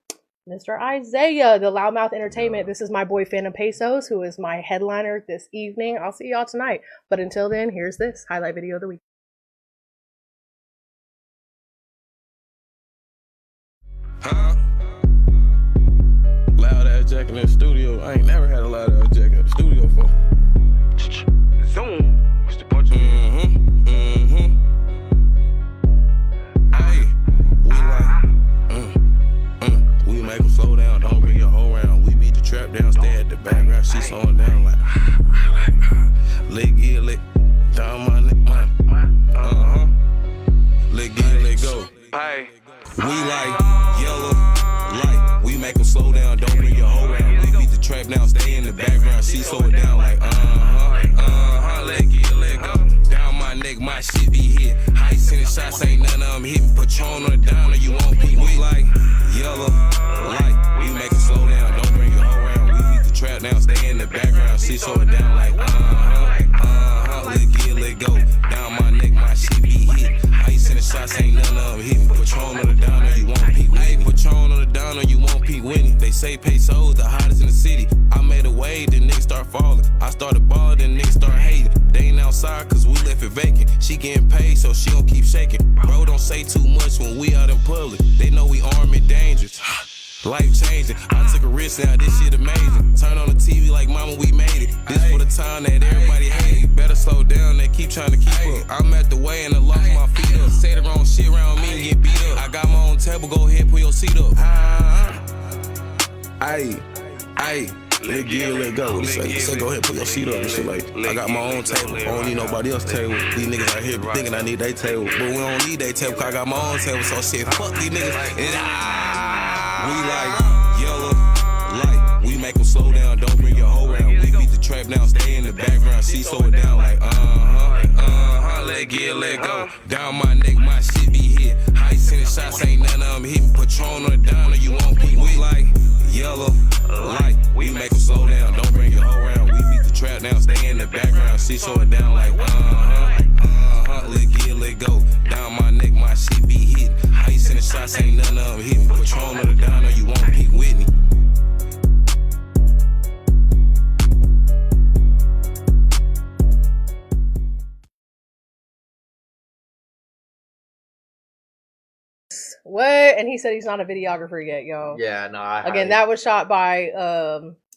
Mr. Isaiah, the Loudmouth Entertainment. This is my boy Phantom Pesos, who is my headliner this evening. I'll see y'all tonight. But until then, here's this highlight video of the week. Huh? Loud ass jack in the studio. I ain't never had a loud ass jack in the studio before. Zoom. What's the punch? Hey, we make them slow down. Don't bring your whole round. We beat the trap down. Stay at the background. She slowing down like leg yeah, leg down my neck, leg yeah, let go. Hey, we like yellow light. We make them slow down. Don't bring your whole round. We beat the trap down. Stay in the background. She slow it down like leg yeah, let go. Down my neck, my shit be hit. High sending shots, ain't none of them hitting. Patron on the downer, you won't peek. We like yellow light. We make them slow down. Don't bring your whole round. We beat the trap down. Stay in the background. She slow it down like leg yeah, let go. Down my neck, my shit be hit. High sending shots, ain't none of them hitting. Patron on the downer, you won't peek. Hey, Patron on the downer, you won't peek winning. They say pesos the hottest in the city. I made a wave, then niggas start falling. I started balling, then niggas start hating. They ain't outside cause we left it vacant. She getting paid, so she don't keep shaking. Bro, don't say too much when we out in public. They know we armed and dangerous. Life changing. I took a risk now, this shit amazing. Turn on the TV like mama, we made it. This for the time that everybody hate it. Better slow down, they keep trying to keep up. I'm at the way and I lock my feet up. Say the wrong shit around me and get beat up. I got my own table, go ahead, put your seat up. Ayy. Let get, let go. Say go ahead, put your seat up and shit like. I got my own table. I don't need nobody else's table. These niggas out here thinking I need their table, but we don't need their table cause I got my own table. So shit, fuck these niggas. We like yellow light. We make them slow down. Don't bring your whole round. We beat the trap down. Stay in the background. She slow it down like let get, let go. Down my neck, my shit be hit. High sending shots, ain't none of them hitting. Patron on the downer, you won't peek. We like yellow light. We make them slow down. Don't bring your whole round. We beat the trap down. Stay in the background. She slow it down like let get, let go. Down my neck, my shit be hit. High sending shots, ain't none of them hitting. Patron on the downer, you won't peek with me. What? And he said he's not a videographer yet, yo. Yeah, no. Again, that was shot by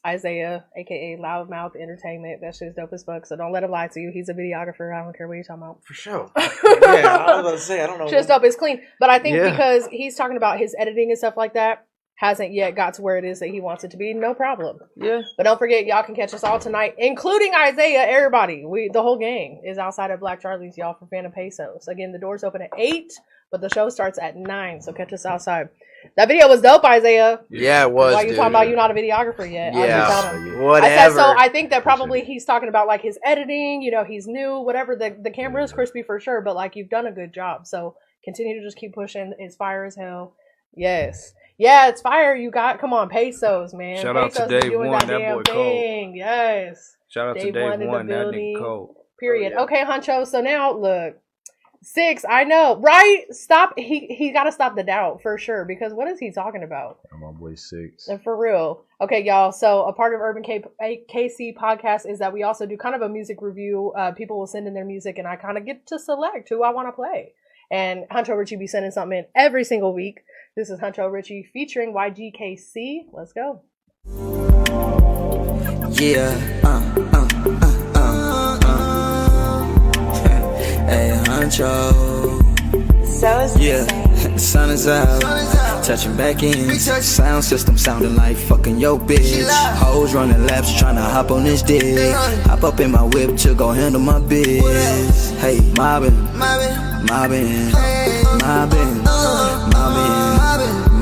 Isaiah, aka Loudmouth Entertainment. That shit's dope as fuck. So don't let him lie to you. He's a videographer. I don't care what you're talking about. For sure. Yeah, I was about to say, I don't know. Shit's dope. It's clean. But I think because he's talking about his editing and stuff like that, hasn't yet got to where it is that he wants it to be, no problem. Yeah. But don't forget, y'all can catch us all tonight, including Isaiah. Everybody, the whole gang is outside of Black Charlie's, y'all, for Phantom Pesos. Again, the doors open at 8, but the show starts at 9, so catch us outside. That video was dope, Isaiah. Yeah, it was. Why you talking about you not a videographer yet? Yeah, whatever. I said, so I think that probably he's talking about like his editing. You know, he's new, whatever. The camera is crispy for sure, but like you've done a good job. So continue to just keep pushing. It's fire as hell. Yes. Yeah, it's fire. You got, come on, Pesos, man. Shout Pesos out to Dave doing One, that boy thing. cold. Yes. Shout out Dave to One Dave in the One, that building. nigga cold. Period. Oh, yeah. Okay, Huncho. So now look. 6, I know, right? Stop. He got to stop the doubt for sure, because what is he talking about? I'm on boy 6. And for real. Okay, y'all. So a part of KC Podcast is that we also do kind of a music review. People will send in their music, and I kind of get to select who I want to play. And Huncho Richie be sending something in every single week. This is Huncho Richie featuring YGKC. Let's go. Yeah, Hey, Huncho. Yeah, the sun is out. Touching back in. Sound system sounding like fucking yo bitch. Hoes running laps trying to hop on this dick. Hop up in my whip to go handle my biz. Hey, mobbing, mobbing, mobbing, mobbing,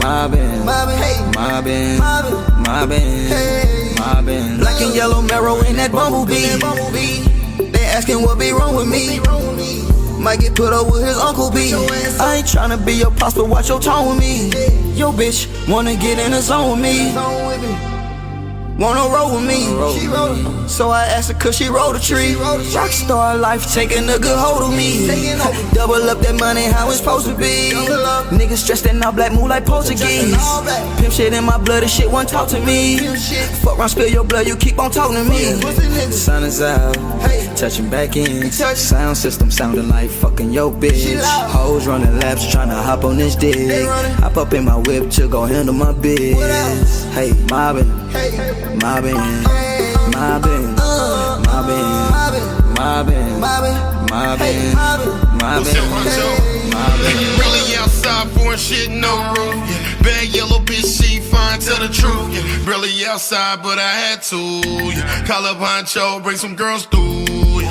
mobbing, mobbing, mobbing. Black and yellow marrow in that bumblebee. They asking what be wrong with me. Might get put up with his Uncle B. I ain't tryna be your pops, but watch your tone with me. Yo bitch wanna get in the zone with me. Wanna roll with me. So I asked her could she roll the tree. Rockstar life taking a good hold of me. Double up that money how it's supposed to be. Niggas stressed in all black move like Portuguese. Pimp shit in my blood, this shit won't talk to me. Fuck around, spill your blood, you keep on talking to me. The sun is out, touching back in. Sound system sounding like fucking yo bitch. Hoes running laps tryna hop on this dick. Hop up in my whip to go handle my biz. Hey, mobbing, mobbing, mobbing, mobbing, mobbing, mobbing, mobbing. Really outside pouring shit, no roof. Yeah. Bad yellow bitch, she fine, tell the truth. Yeah. Really outside, but I had to. Yeah. Call up Honcho, bring some girls through. Yeah.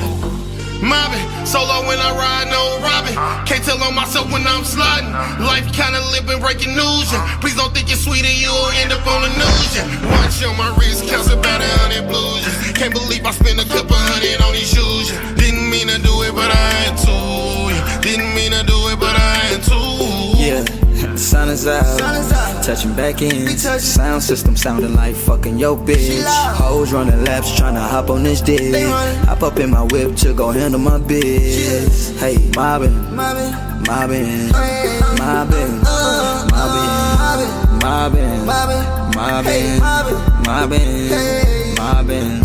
Mobbing, solo when I ride, no robbing. Can't tell on myself when I'm sliding. Life kinda living, breaking news. Yeah. Please don't think it's sweet and you'll end up on the news. Yeah. Watch on my wrist, counts about 100 blues. Yeah. Can't believe I spent a couple hundred on these shoes. Yeah. Didn't mean to do it, but I had to. Yeah. Didn't mean to do it, but I had to. Yeah, the sun is out, touching back in. Sound system sounding like fucking yo bitch. Hoes running laps tryna hop on this dick. Hop up in my whip to go handle my biz. Hey, mobbing, mobbing, mobbing, mobbing, mobbing, mobbing, mobbing.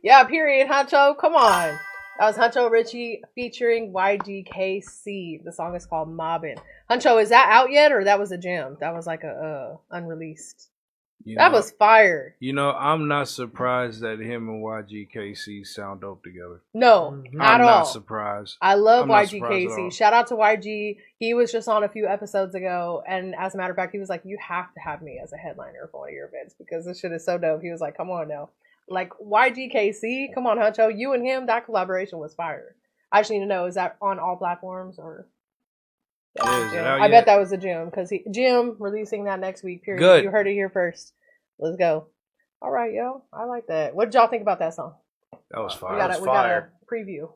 Yeah, period, Huncho. Come on. That was Huncho Richie featuring YGKC. The song is called Mobbin'. Huncho, is that out yet, or that was a gem? That was like a unreleased. That was fire. You know, I'm not surprised that him and YGKC sound dope together. No, at all. I'm not surprised. I love I'm not surprised at YGKC. all. Shout out to YG. He was just on a few episodes ago, and as a matter of fact, he was like, "You have to have me as a headliner for one of your events because this shit is so dope." He was like, "Come on now." Like, YGKC, come on, Huncho. You and him, that collaboration was fire. I just need to know, is that on all platforms or? I bet that was a Jim, because Jim releasing that next week, period. Good. You heard it here first. Let's go. All right, yo. I like that. What did y'all think about that song? That was fire. We got a preview.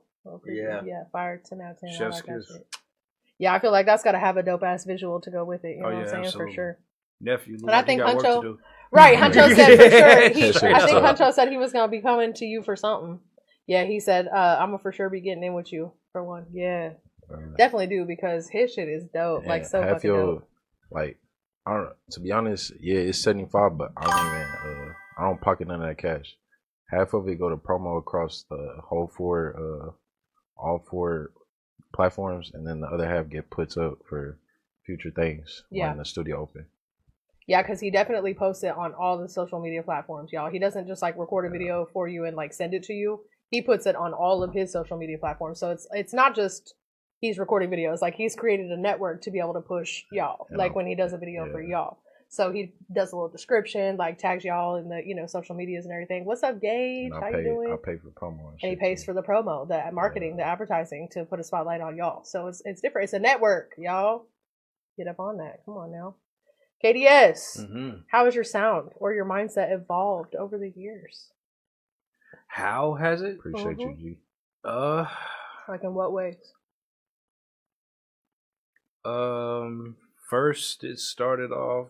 Yeah. Yeah, fire 10 out of 10. I Chef's like that kiss. shit. Yeah, I feel like that's got to have a dope ass visual to go with it. You know Oh, what I'm yeah, saying? absolutely. For sure. Nephew, And I think got work Huncho- to do. Right, Huncho said for sure. I think That's Huncho said he was gonna be coming to you for something. Yeah, he said, I'm gonna for sure be getting in with you for one. Yeah, definitely do, because his shit is dope. Like, so half fucking dope. like, I don't. To be honest, yeah, it's 75, but I don't even. I don't pocket none of that cash. Half of it go to promo across the whole all four platforms, and then the other half get put up for future things Yeah. when the studio open. Yeah, because he definitely posts it on all the social media platforms, y'all. He doesn't just like record a video for you and like send it to you. He puts it on all of his social media platforms. So it's not just he's recording videos. Like he's created a network to be able to push y'all. Like when he does a video for y'all. So he does a little description, like tags y'all in the, you know, social medias and everything. What's up, Gage? How you doing? I pay for promo. And he pays for the promo, the marketing, the advertising to put a spotlight on y'all. So it's different. It's a network, y'all. Get up on that. Come on now. KDS, how has your sound or your mindset evolved over the years? How has it? Appreciate you, G. Like in what ways? First it started off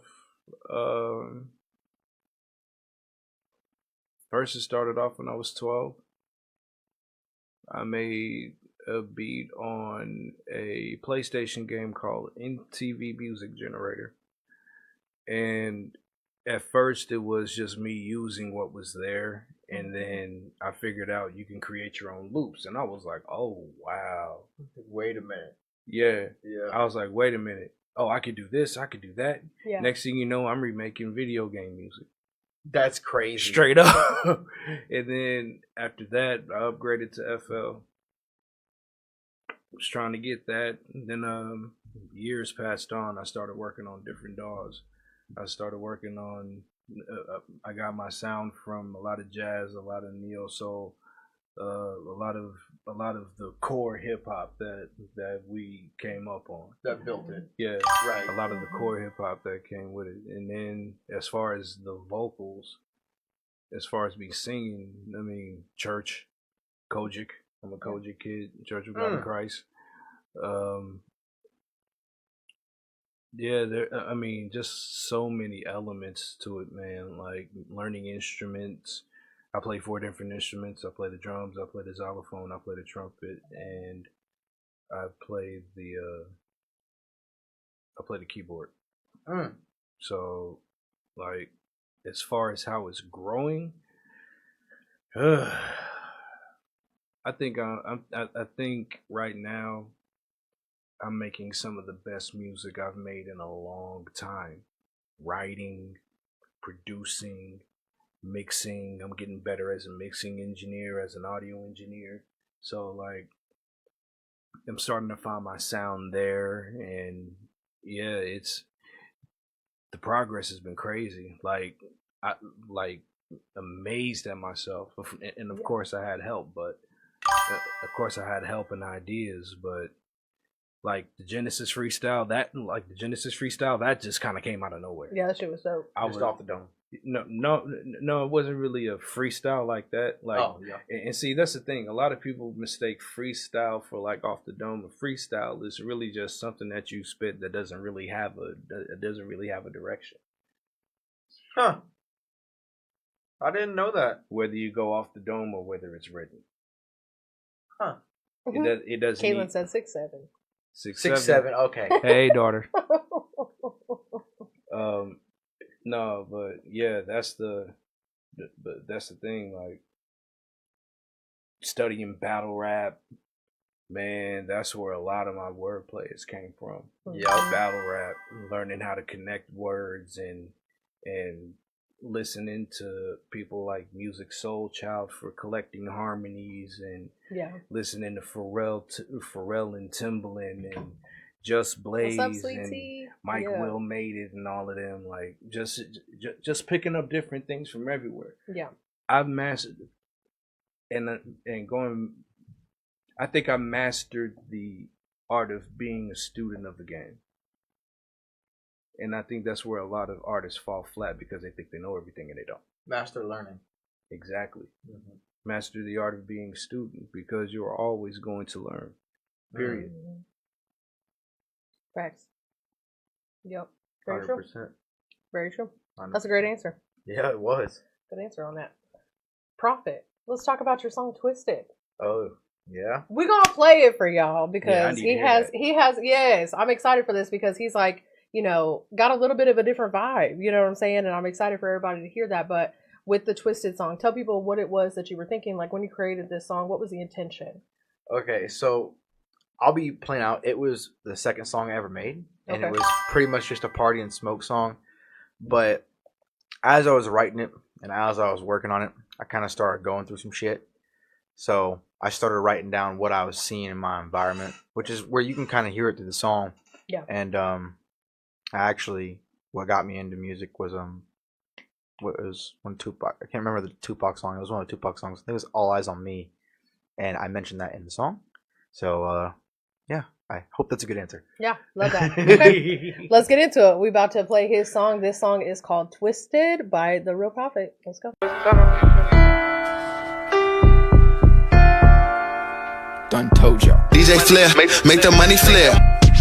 when I was 12. I made a beat on a PlayStation game called MTV Music Generator. And at first it was just me using what was there, and then I figured out you can create your own loops, and I was like, oh wow, Wait a minute. yeah. Yeah. I was like, wait a minute, oh, I could do this, I could do that. Yeah. Next thing you know, I'm remaking video game music. That's crazy. Straight up. And then after that, I upgraded to FL. Was trying to get that. And then years passed on. I started working on different DAWs. I started working on. I got my sound from a lot of jazz, a lot of neo soul, a lot of the core hip hop that we came up on. That built it. Yeah, Right. a lot of the core hip hop that came with it. And then as far as the vocals, as far as me singing, I mean, Church, Kojic. I'm a Kojic kid, Church of God in Christ. Yeah, I mean, just so many elements to it, man. Like learning instruments. I play 4 different instruments. I play the drums, I play the xylophone, I play the trumpet, and I play the keyboard. So, like, as far as how it's growing, I think I think right now I'm making some of the best music I've made in a long time. Writing, producing, mixing. I'm getting better as a mixing engineer, as an audio engineer. So like I'm starting to find my sound there, and yeah, it's the progress has been crazy. Like I amazed at myself, and of course I had help, but of course I had help and ideas, but like the Genesis freestyle, that just kind of came out of nowhere. Yeah, that shit was dope. I was off the dome. No, it wasn't really a freestyle like that. Like, oh, yeah. And see, that's the thing. A lot of people mistake freestyle for like off the dome. A freestyle is really just something that you spit that doesn't really have a direction. Huh. I didn't know that. Whether you go off the dome or whether it's written. Huh. It doesn't. Caitlin said 6'7". 6'7". Okay. Hey, daughter. No, but yeah, that's the thing. Like studying battle rap, man, that's where a lot of my wordplay came from. Yeah, battle rap, learning how to connect words and listening to people like Music Soul Child for collecting harmonies, and listening to Pharrell and Timbaland and Just Blaze and Mike Will Made It and all of them, like just picking up different things from everywhere. Yeah, I've mastered I think I mastered the art of being a student of the game. And I think that's where a lot of artists fall flat, because they think they know everything and they don't. Master learning. Exactly. Mm-hmm. Master the art of being a student, because you are always going to learn. Period. Mm-hmm. Facts. Yep. Very 100%. True. Very true. 100%. That's a great answer. Yeah, it was. Good answer on that. Prophet, let's talk about your song Twisted. Oh, yeah. We're going to play it for y'all because he has, yes, I'm excited for this because he's like, you know, got a little bit of a different vibe, you know what I'm saying? And I'm excited for everybody to hear that. But with the Twisted song, tell people what it was that you were thinking, like when you created this song, what was the intention? Okay, so I'll be playing out. It was the second song I ever made, and it was pretty much just a party and smoke song. But as I was writing it and as I was working on it, I kind of started going through some shit. So I started writing down what I was seeing in my environment, which is where you can kind of hear it through the song. Yeah. And what got me into music was when Tupac, I can't remember the Tupac song. It was one of the Tupac songs. I think it was All Eyes on Me, and I mentioned that in the song. So yeah, I hope that's a good answer. Yeah, love that. Okay, let's get into it. We about to play his song. This song is called "Twisted" by The Real Prophet. Let's go. Done told y'all. DJ Flair, make the money flare.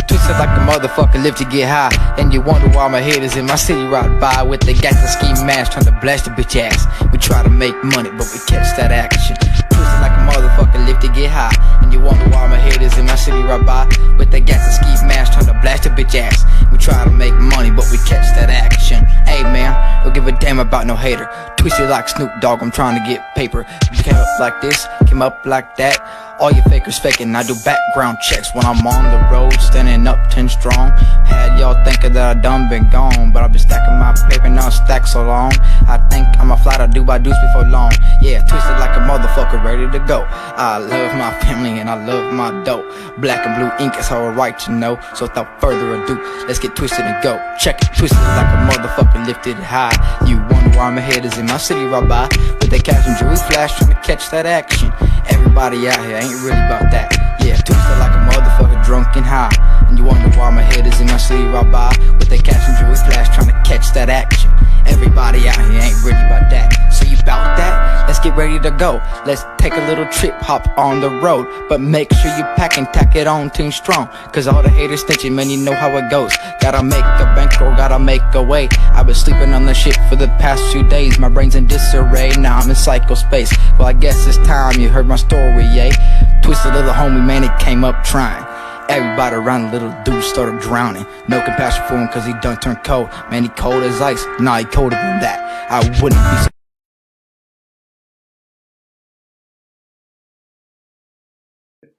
Twisted like a motherfucker, live to get high. And you wonder why my head is in my city ride by with the gas and ski mask trying to blast the bitch ass. We try to make money, but we catch that action. Twisted like a motherfucker, live to get high. And you wonder why my head is in my city ride by with the gas and ski mask trying to blast the bitch ass. We try to make money, but we catch that action. Hey man, don't give a damn about no hater. Twisted like Snoop Dogg, I'm trying to get paper. You came up like this, came up like that. All you fakers faking, I do background checks when I'm on the road, standing up 10 strong. Had y'all thinking that I done been gone, but I've been stacking my paper, now stacked so long. I think I'm a fly to do by deuce before long. Yeah, twisted like a motherfucker, ready to go. I love my family and I love my dope. Black and blue ink is all right to know. So without further ado, let's get twisted and go. Check it, twisted like a motherfucker, lifted high. You wonder why my head is in my city right by with the cash and jewelry flash trying to catch that action. Everybody out here ain't really about that. Yeah, twisted like a motherfucker, drunk and high. And you wonder why my head is in my city right by with that cash and jewelry flash trying to catch that action. Everybody out here ain't really about that. So you bout that? Let's get ready to go. Let's take a little trip, hop on the road. But make sure you pack and tack it on team strong. Cause all the haters snitching, man, you know how it goes. Gotta make a bankroll, gotta make a way. I've been sleeping on the shit for the past few days. My brain's in disarray, now I'm in psycho space. Well, I guess it's time you heard my story, yeah. Twisted little homie, man, it came up trying. Everybody around the little dude started drowning. No compassion for him cause he done turned cold. Man, he cold as ice, nah, he colder than that. I wouldn't be surprised.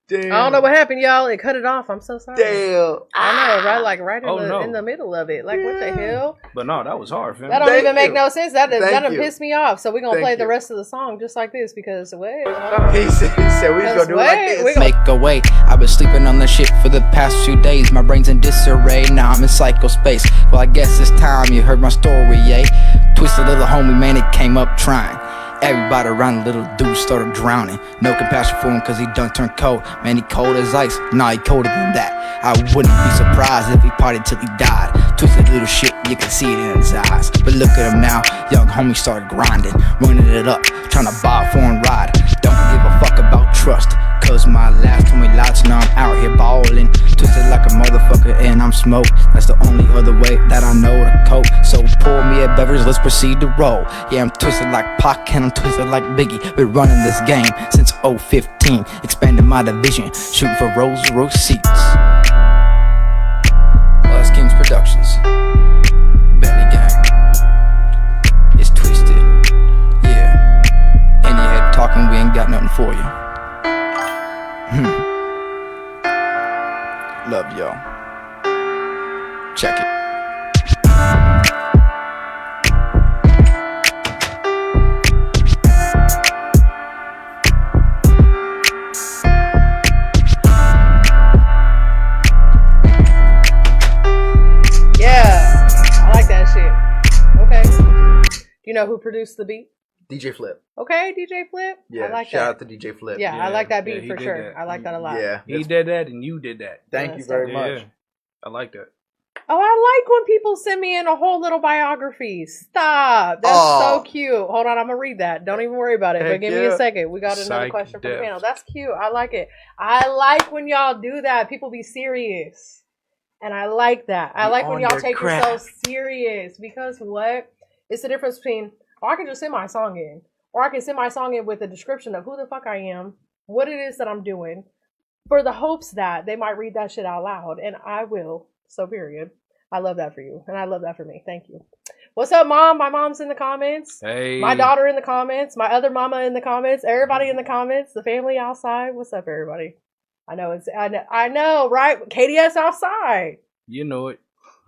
Damn. I don't know what happened, y'all. It cut it off. I'm so sorry. Damn. I know, right? Like Oh, in the middle of it. Like what the hell? But no, that was hard, fam. That don't Thank even make you. no sense. That Thank you. pissed me off. So we're gonna Thank play the you. rest of the song just like this because wait. He said we just gonna do it like this. Make a way. I've been sleeping on the shit for the past few days. My brain's in disarray, now I'm in psycho space. Well, I guess it's time you heard my story, yeah. Twisted little homie, man, it came up trying. Everybody around the little dude started drowning. No compassion for him cause he done turned cold. Man, he cold as ice, nah, he colder than that. I wouldn't be surprised if he partied till he died. Twisted little shit, you can see it in his eyes. But look at him now, young homie started grinding. Running it up, trying to buy a foreign ride. Don't give a fuck about trust. Cause my last told me lies, now I'm out here ballin'. Twisted like a motherfucker and I'm smoked. That's the only other way that I know to cope. So pour me a beverage, let's proceed to roll. Yeah, I'm twisted like Pac and I'm twisted like Biggie. Been running this game since 015. Expanding my division, shooting for Rolls Royce seats. Well, Kings Productions. Belly Gang. It's twisted. Yeah. And you head talking, we ain't got nothing for you. Love y'all. Check it. Yeah, I like that shit. Okay. Do you know who produced the beat? DJ Flip. Okay, DJ Flip. Yeah, I like shout that. out to DJ Flip. Yeah, I like that beat he for did sure. that. I like that a lot. Yeah. He did that and you did that. Thank you very much. Yeah. I like that. Oh, I like when people send me in a whole little biography. Stop. That's Aw. so cute. Hold on, I'm gonna read that. Don't even worry about it. Heck but give me yeah. a second. We got another Psych question from the def. panel. That's cute. I like it. I like when y'all do that. People be serious. And I like that. I Be like when on y'all their take craft. yourself serious. Because what? It's the difference between, or I can just send my song in. Or I can send my song in with a description of who the fuck I am, what it is that I'm doing, for the hopes that they might read that shit out loud. And I will. So period. I love that for you. And I love that for me. Thank you. What's up, Mom? My mom's in the comments. Hey. My daughter in the comments. My other mama in the comments. Everybody in the comments. The family outside. What's up, everybody? I know, right? KDS outside. You know it.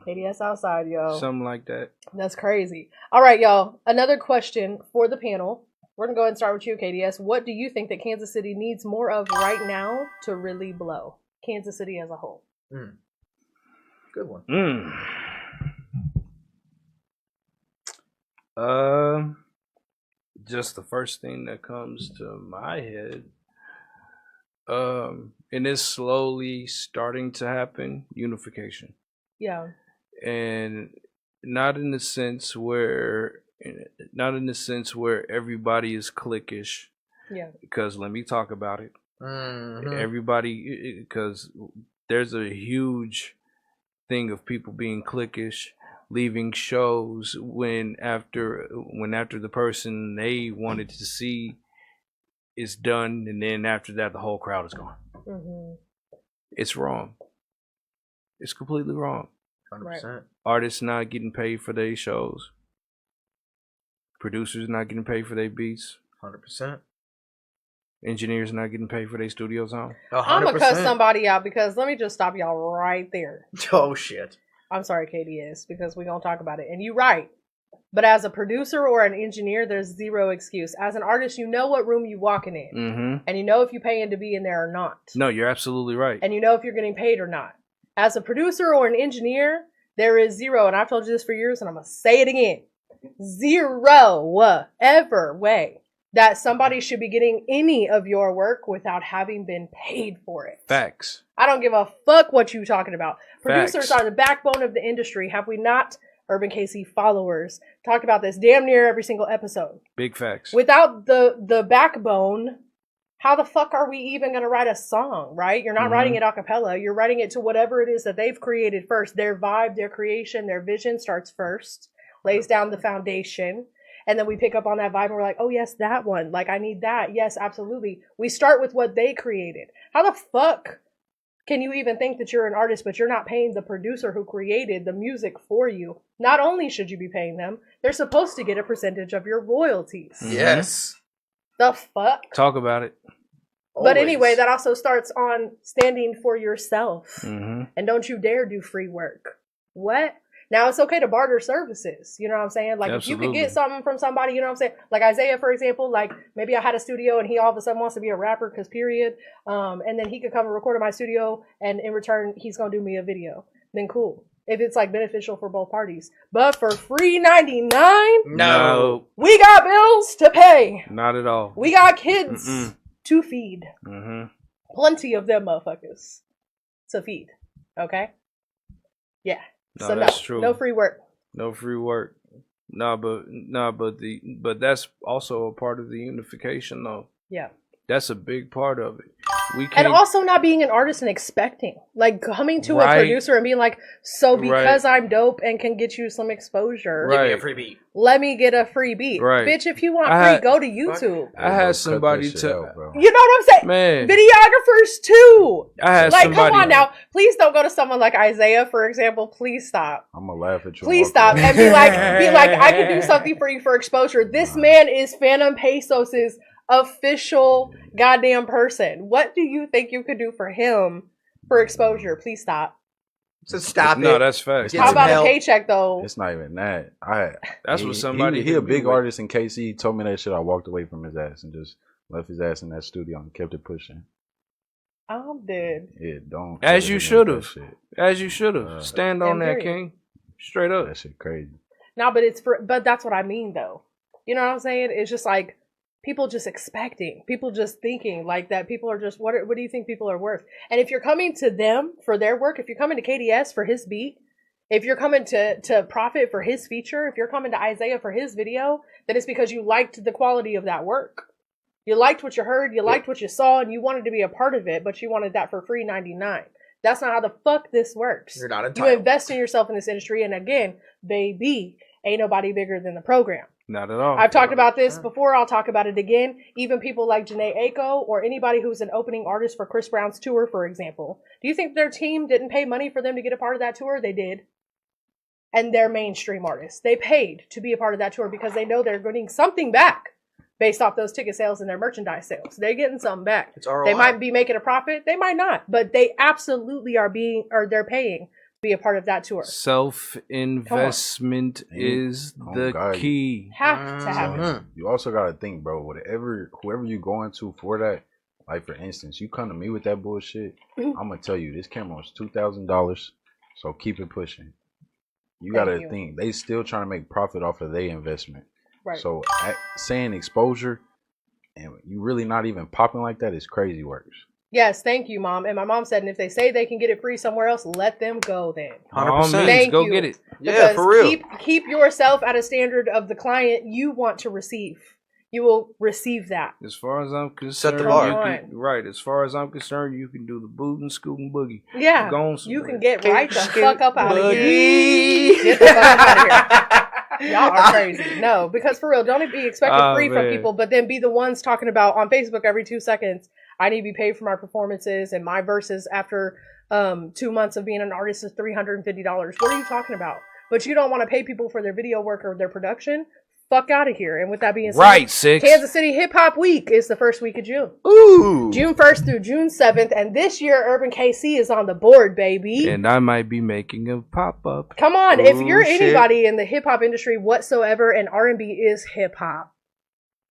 KDS outside, yo. Something like that. That's crazy. All right, y'all. Another question for the panel. We're going to go ahead and start with you, KDS. What do you think that Kansas City needs more of right now to really blow? Kansas City as a whole. Good one. Just the first thing that comes to my head, and it's slowly starting to happen, unification. Yeah. And not in the sense where everybody is cliquish. Yeah. Because let me talk about it. Mm-hmm. Everybody, because there's a huge thing of people being cliquish, leaving shows when after the person they wanted to see is done, and then after that the whole crowd is gone. Mm-hmm. It's wrong. It's completely wrong. 100%. Artists not getting paid for their shows. Producers not getting paid for their beats. 100%. Engineers not getting paid for their studio time. I'm going to cuss somebody out because let me just stop y'all right there. Oh, shit. I'm sorry, KDS, because we're going to talk about it. And you're right. But as a producer or an engineer, there's zero excuse. As an artist, you know what room you're walking in. Mm-hmm. And you know if you're paying to be in there or not. No, you're absolutely right. And you know if you're getting paid or not. As a producer or an engineer, there is zero, and I've told you this for years, and I'm going to say it again. Zero ever way that somebody should be getting any of your work without having been paid for it. Facts. I don't give a fuck what you talking about. Producers Facts. are the backbone of the industry. Have we not, URBNKC followers, talked about this damn near every single episode? Big facts. Without the backbone, how the fuck are we even going to write a song, right? You're not writing it a cappella. You're writing it to whatever it is that they've created first. Their vibe, their creation, their vision starts first, lays down the foundation. And then we pick up on that vibe and we're like, oh, yes, that one. Like, I need that. Yes, absolutely. We start with what they created. How the fuck can you even think that you're an artist, but you're not paying the producer who created the music for you? Not only should you be paying them, they're supposed to get a percentage of your royalties. Yes. The fuck? Talk about it. But anyway, that also starts on standing for yourself. Mm-hmm. And don't you dare do free work. What? Now, it's okay to barter services. You know what I'm saying? Like, Absolutely. if you could get something from somebody, you know what I'm saying? Like Isaiah, for example, like maybe I had a studio and he all of a sudden wants to be a rapper because period. And then he could come and record in my studio and in return, he's going to do me a video. Then cool. If it's like beneficial for both parties. But for free 99? No. We got bills to pay. Not at all. We got kids to feed. Mm-hmm. Plenty of them motherfuckers to feed. Okay? Yeah. No, So that's true. No free work. No free work. But that's also a part of the unification, though. Yeah. That's a big part of it. We can't. And also not being an artist and expecting. Like coming to a Right. producer and being like, so because Right. I'm dope and can get you some exposure, Right. Give me a free beat. let me get a free beat. Right. Bitch, if you want I free, had- go to YouTube. I had somebody Cut that shit to. out, bro. You know what I'm saying? Man. Videographers too. I had Like, somebody. come on now. Please don't go to someone like Isaiah, for example. Please stop. I'm gonna laugh at you. Please walk stop away. and be like, I could do something for you for exposure. This man is Phantom Pesos' official goddamn person. What do you think you could do for him for exposure? Please stop. So stop No, it. that's facts. Get How some about help. a paycheck though? It's not even that. That's what somebody He a hit me big with. artist in KC. He told me that shit. I walked away from his ass and just left his ass in that studio and kept it pushing. I'm dead. Yeah, don't. As you that should have. shit. As you should have. Stand on And that, period. King. Straight up. That shit crazy. No, but that's what I mean though. You know what I'm saying? It's just like people just expecting, people just thinking like that. People are just, what do you think people are worth? And if you're coming to them for their work, if you're coming to KDS for his beat, if you're coming to Prophet for his feature, if you're coming to Isaiah for his video, then it's because you liked the quality of that work. You liked what you heard, you liked what you saw, and you wanted to be a part of it, but you wanted that for free 99. That's not how the fuck this works. You're not You entitled. invest in yourself in this industry, and again, baby, ain't nobody bigger than the program. Not at all. I've talked about this before. I'll talk about it again. Even people like Janae Aiko or anybody who's an opening artist for Chris Brown's tour, for example. Do you think their team didn't pay money for them to get a part of that tour? They did. And they're mainstream artists. They paid to be a part of that tour because they know they're getting something back based off those ticket sales and their merchandise sales. They're getting something back. It's ROI. They might be making a profit. They might not. But they absolutely they're paying to be a part of that tour. Self-investment is the key. Have to have it. You also gotta think, bro. Whoever you going to for that, like for instance, you come to me with that bullshit, I'm gonna tell you this camera was $2,000, so keep it pushing. You gotta think they still trying to make profit off of their investment. Right. So saying exposure and you really not even popping like that is crazy works. Yes, thank you, Mom. And my mom said, and if they say they can get it free somewhere else, let them go then. 100%. Thank go you. get it. Yeah, for real. Keep yourself at a standard of the client you want to receive. You will receive that. As far as I'm concerned, Set the bar. As far as I'm concerned, you can do the boot and scoot and boogie. Yeah, you can get right the fuck up out of here. Get the fuck out of here. Y'all are crazy. No, because for real, don't be expecting free from people, but then be the ones talking about on Facebook every 2 seconds, I need to be paid for my performances and my verses after 2 months of being an artist is $350. What are you talking about? But you don't want to pay people for their video work or their production? Fuck out of here. And with that being said, Kansas City Hip Hop Week is the first week of June. Ooh. June 1st through June 7th. And this year, URBNKC is on the board, baby. And I might be making a pop-up. Come on. If you're anybody in the hip hop industry whatsoever, and R&B is hip hop.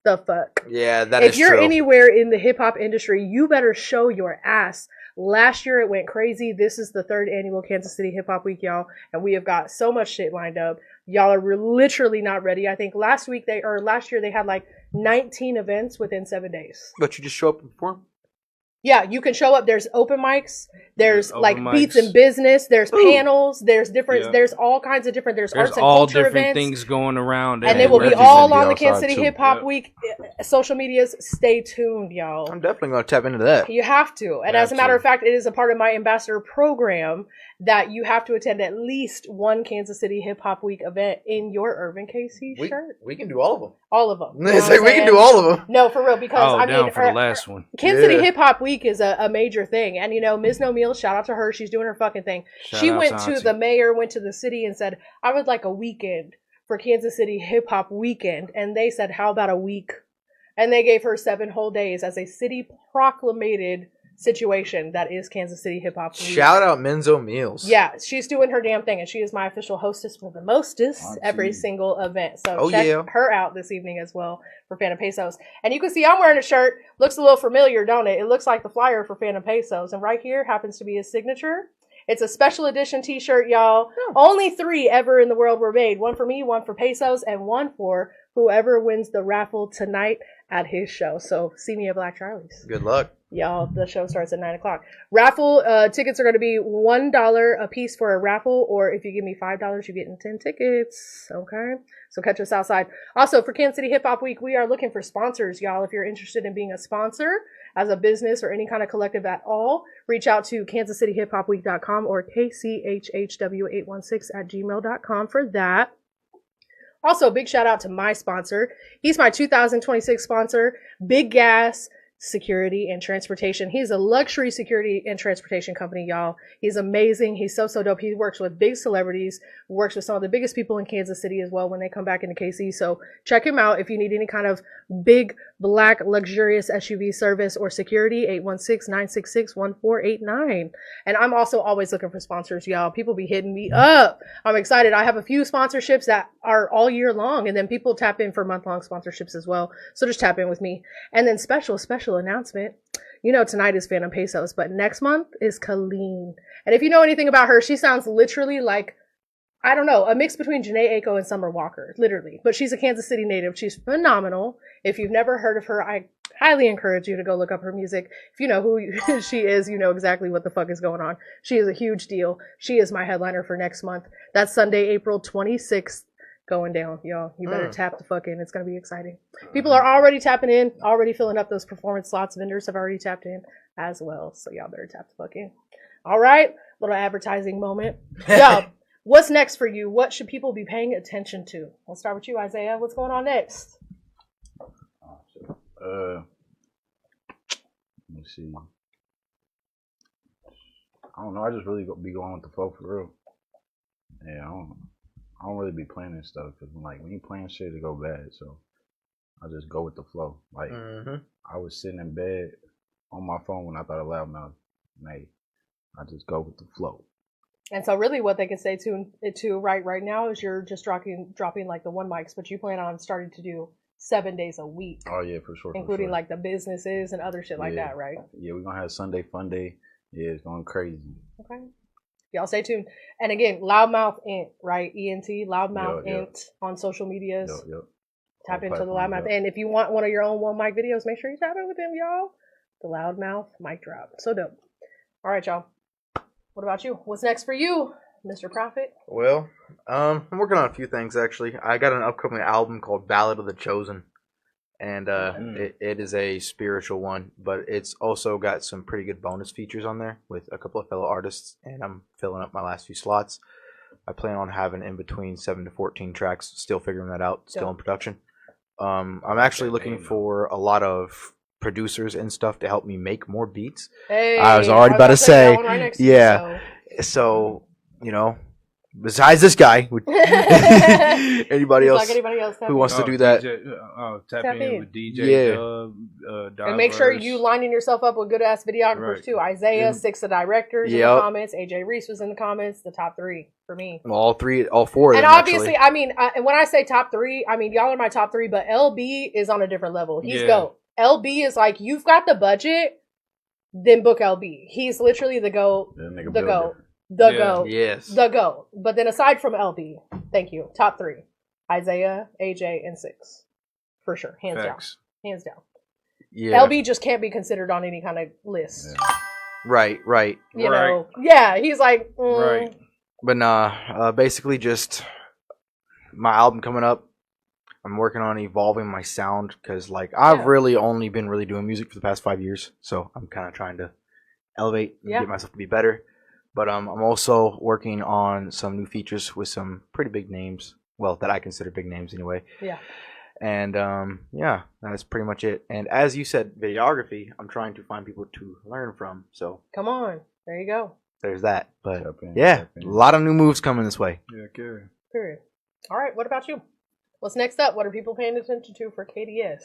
The fuck. Yeah, that is true. If you're anywhere in the hip hop industry, you better show your ass. Last year it went crazy. This is the 3rd annual Kansas City Hip Hop Week, y'all, and we have got so much shit lined up. Y'all are literally not ready. I think last year they had like 19 events within 7 days. But you just show up and perform? Yeah, you can show up. There's open mics. There's like mics. beats and business. There's panels. There's different. Yeah. There's all kinds of different. There's arts and culture events. All different things going around. And they will be all on the Kansas City Hip Hop Week social medias. Stay tuned, y'all. I'm definitely going to tap into that. You have to. And as a matter of fact, it is a part of my ambassador program that you have to attend at least one Kansas City Hip Hop Week event in your URBNKC shirt. We can do all of them. All of them. It's like we can do all of them. No, for real, because I mean, for the last one. Kansas City Hip Hop Week is a major thing, and you know, Ms. No Meal, shout out to her. She's doing her fucking thing. She went to the mayor, went to the city, and said, "I would like a weekend for Kansas City Hip Hop Weekend," and they said, "How about a week?" And they gave her 7 whole days as a city proclamated situation that is Kansas City Hip Hop Week. Shout out Menzo Meals. Yeah, she's doing her damn thing, and she is my official hostess for the mostest every single event. So check her out this evening as well for Phantom Pesos. And you can see I'm wearing a shirt. Looks a little familiar, don't it? It looks like the flyer for Phantom Pesos. And right here happens to be his signature. It's a special edition t-shirt, y'all. Only 3 ever in the world were made. 1 for me, 1 for Pesos, and 1 for whoever wins the raffle tonight at his show. So see me at Black Charlie's. Good luck. Y'all, the show starts at 9 o'clock. Raffle tickets are going to be $1 a piece for a raffle, or if you give me $5, you're getting 10 tickets. Okay? So catch us outside. Also, for Kansas City Hip Hop Week, we are looking for sponsors, y'all. If you're interested in being a sponsor as a business or any kind of collective at all, reach out to kansascityhiphopweek.com or kchhw816@gmail.com for that. Also, big shout out to my sponsor. He's my 2026 sponsor, Big Gas Security and Transportation. He's a luxury security and transportation company, y'all. He's amazing. He's so dope. He works with big celebrities, works with some of the biggest people in Kansas City as well when they come back into KC. So check him out if you need any kind of big, black, luxurious SUV service or security, 816-966-1489. And I'm also always looking for sponsors, y'all. People be hitting me up. I'm excited. I have a few sponsorships that are all year long, and then people tap in for month-long sponsorships as well. So just tap in with me. And then special announcement. You know, tonight is Phantom Pesos, but next month is Colleen. And if you know anything about her, she sounds literally like, I don't know, a mix between Janae Aiko and Summer Walker, literally. But she's a Kansas City native. She's phenomenal. If you've never heard of her, I highly encourage you to go look up her music. If you know who she is, you know exactly what the fuck is going on. She is a huge deal. She is my headliner for next month. That's Sunday, April 26th. Going down, y'all. You better tap the fuck in. It's going to be exciting. People are already tapping in, already filling up those performance slots. Vendors have already tapped in as well. So y'all better tap the fuck in. All right. Little advertising moment. Yo, what's next for you? What should people be paying attention to? We'll start with you, Isaiah. What's going on next? Let me see. I don't know. I just really be going with the flow for real. Yeah, I don't really be planning stuff because when you plan shit, it go bad. So I just go with the flow. Like I was sitting in bed on my phone when I thought a loudmouth made. I just go with the flow. And so really what they can say to right now is you're just dropping like the one mics, but you plan on starting to do 7 days a week. Oh yeah, for sure. Including like the businesses and other shit like that, right? Yeah, we're gonna have Sunday Fun Day. Yeah, it's going crazy. Okay. Y'all stay tuned. And again, Loudmouth Int, right? ENT, Loudmouth Int on social medias. Tap into the Loudmouth. And if you want one of your own one mic videos, make sure you tap in with them, y'all. The Loudmouth mic drop. So dope. All right, y'all. What about you? What's next for you, Mr. Prophet? Well, I'm working on a few things, actually. I got an upcoming album called Ballad of the Chosen. And it is a spiritual one, but it's also got some pretty good bonus features on there with a couple of fellow artists, and I'm filling up my last few slots. I plan on having in between 7 to 14 tracks, still figuring that out, still in production. I'm actually looking for a lot of producers and stuff to help me make more beats. Hey, I was already about to say, right yeah. So, you know, besides this guy, anybody else who wants to do that, tap in with DJ Dub, and make sure you lining yourself up with good ass videographers too. Isaiah, 6 of directors in the comments. AJ Reese was in the comments. The top 3 for me. Well, all 4 of them. And obviously, I mean, and when I say top 3, I mean y'all are my top 3, but LB is on a different level. He's GOAT. LB is like, you've got the budget, then book LB. He's literally the GOAT. The GOAT. The GOAT. Yes. The GOAT. But then aside from LB, thank you. Top 3. Isaiah, AJ, and 6. For sure. Hands down. Hands down. Yeah. LB just can't be considered on any kind of list. Yeah. Right. You know? Yeah, he's like... Right. But nah, basically just my album coming up. I'm working on evolving my sound because, like, I've really only been really doing music for the past 5 years. So I'm kind of trying to elevate and get myself to be better. But I'm also working on some new features with some pretty big names. Well, that I consider big names anyway. Yeah. And that's pretty much it. And as you said, videography, I'm trying to find people to learn from. So come on. There you go. There's that. But a lot of new moves coming this way. Yeah, good. Period. All right. What about you? What's next up? What are people paying attention to for KDS?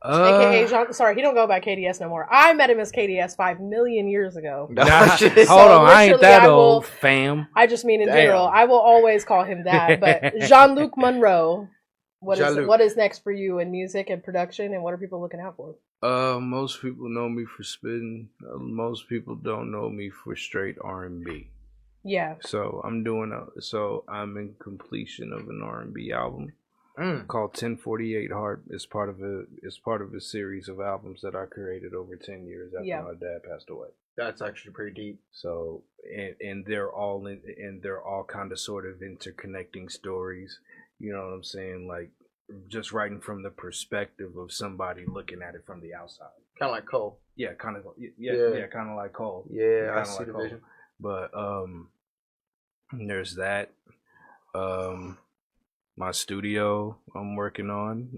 AKA Jean. Sorry, he don't go by KDS no more. I met him as KDS 5 million years ago. Hold on, I ain't that old, fam. I just mean in general. I will always call him that. But JEAN-LUC MONROE. What is next for you in music and production, and what are people looking out for? Most people know me for spitting. Most people don't know me for straight R&B. Yeah. So I'm in completion of an R&B album. Called 1048 Heart. It's part of a series of albums that I created over 10 years after my dad passed away. That's actually pretty deep. So and they're all kind of sort of interconnecting stories. You know what I'm saying? Like just writing from the perspective of somebody looking at it from the outside. Kind of like Cole. Yeah, kind of. Yeah, kind of like Cole. Yeah, I see the vision. But there's that. My studio I'm working on,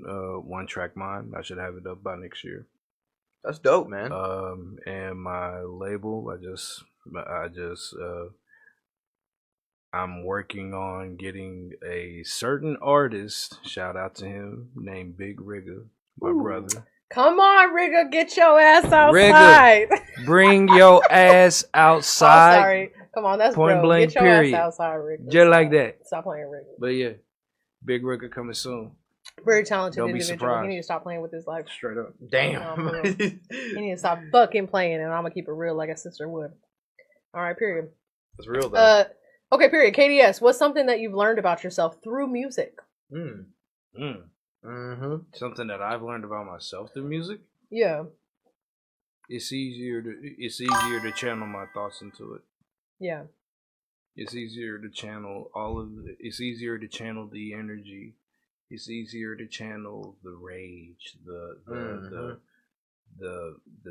1 Track Mind. I should have it up by next year. That's dope, man. And my label, I'm working on getting a certain artist, shout out to him, named Big Rigga, my brother. Come on, Rigga, get your ass outside. Rigga, bring your ass outside. Oh, sorry. Come on, that's point blank. Get your period. Ass outside, Rigga. Just like that. Stop playing, Rigga. But yeah. Big Rigga coming soon. Very talented Don't individual. Be surprised. He need to stop playing with his life. Straight up. Damn. He need to stop fucking playing, and I'm gonna keep it real like a sister would. All right, period. That's real though. Okay, period. KDS, what's something that you've learned about yourself through music? Something that I've learned about myself through music? Yeah. It's easier to channel my thoughts into it. Yeah. It's easier to channel it's easier to channel the energy. It's easier to channel the rage, the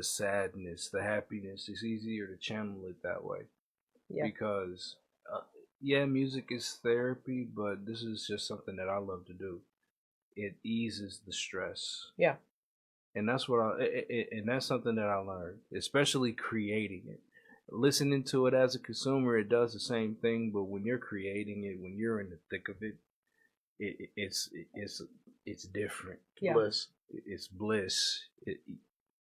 sadness, the happiness. It's easier to channel it that way. Yeah. Because music is therapy, but this is just something that I love to do. It eases the stress. Yeah. And that's that's something that I learned, especially creating it. Listening to it as a consumer, it does the same thing, but when you're creating it, when you're in the thick of it, it's different. Yeah. Bliss. It's bliss.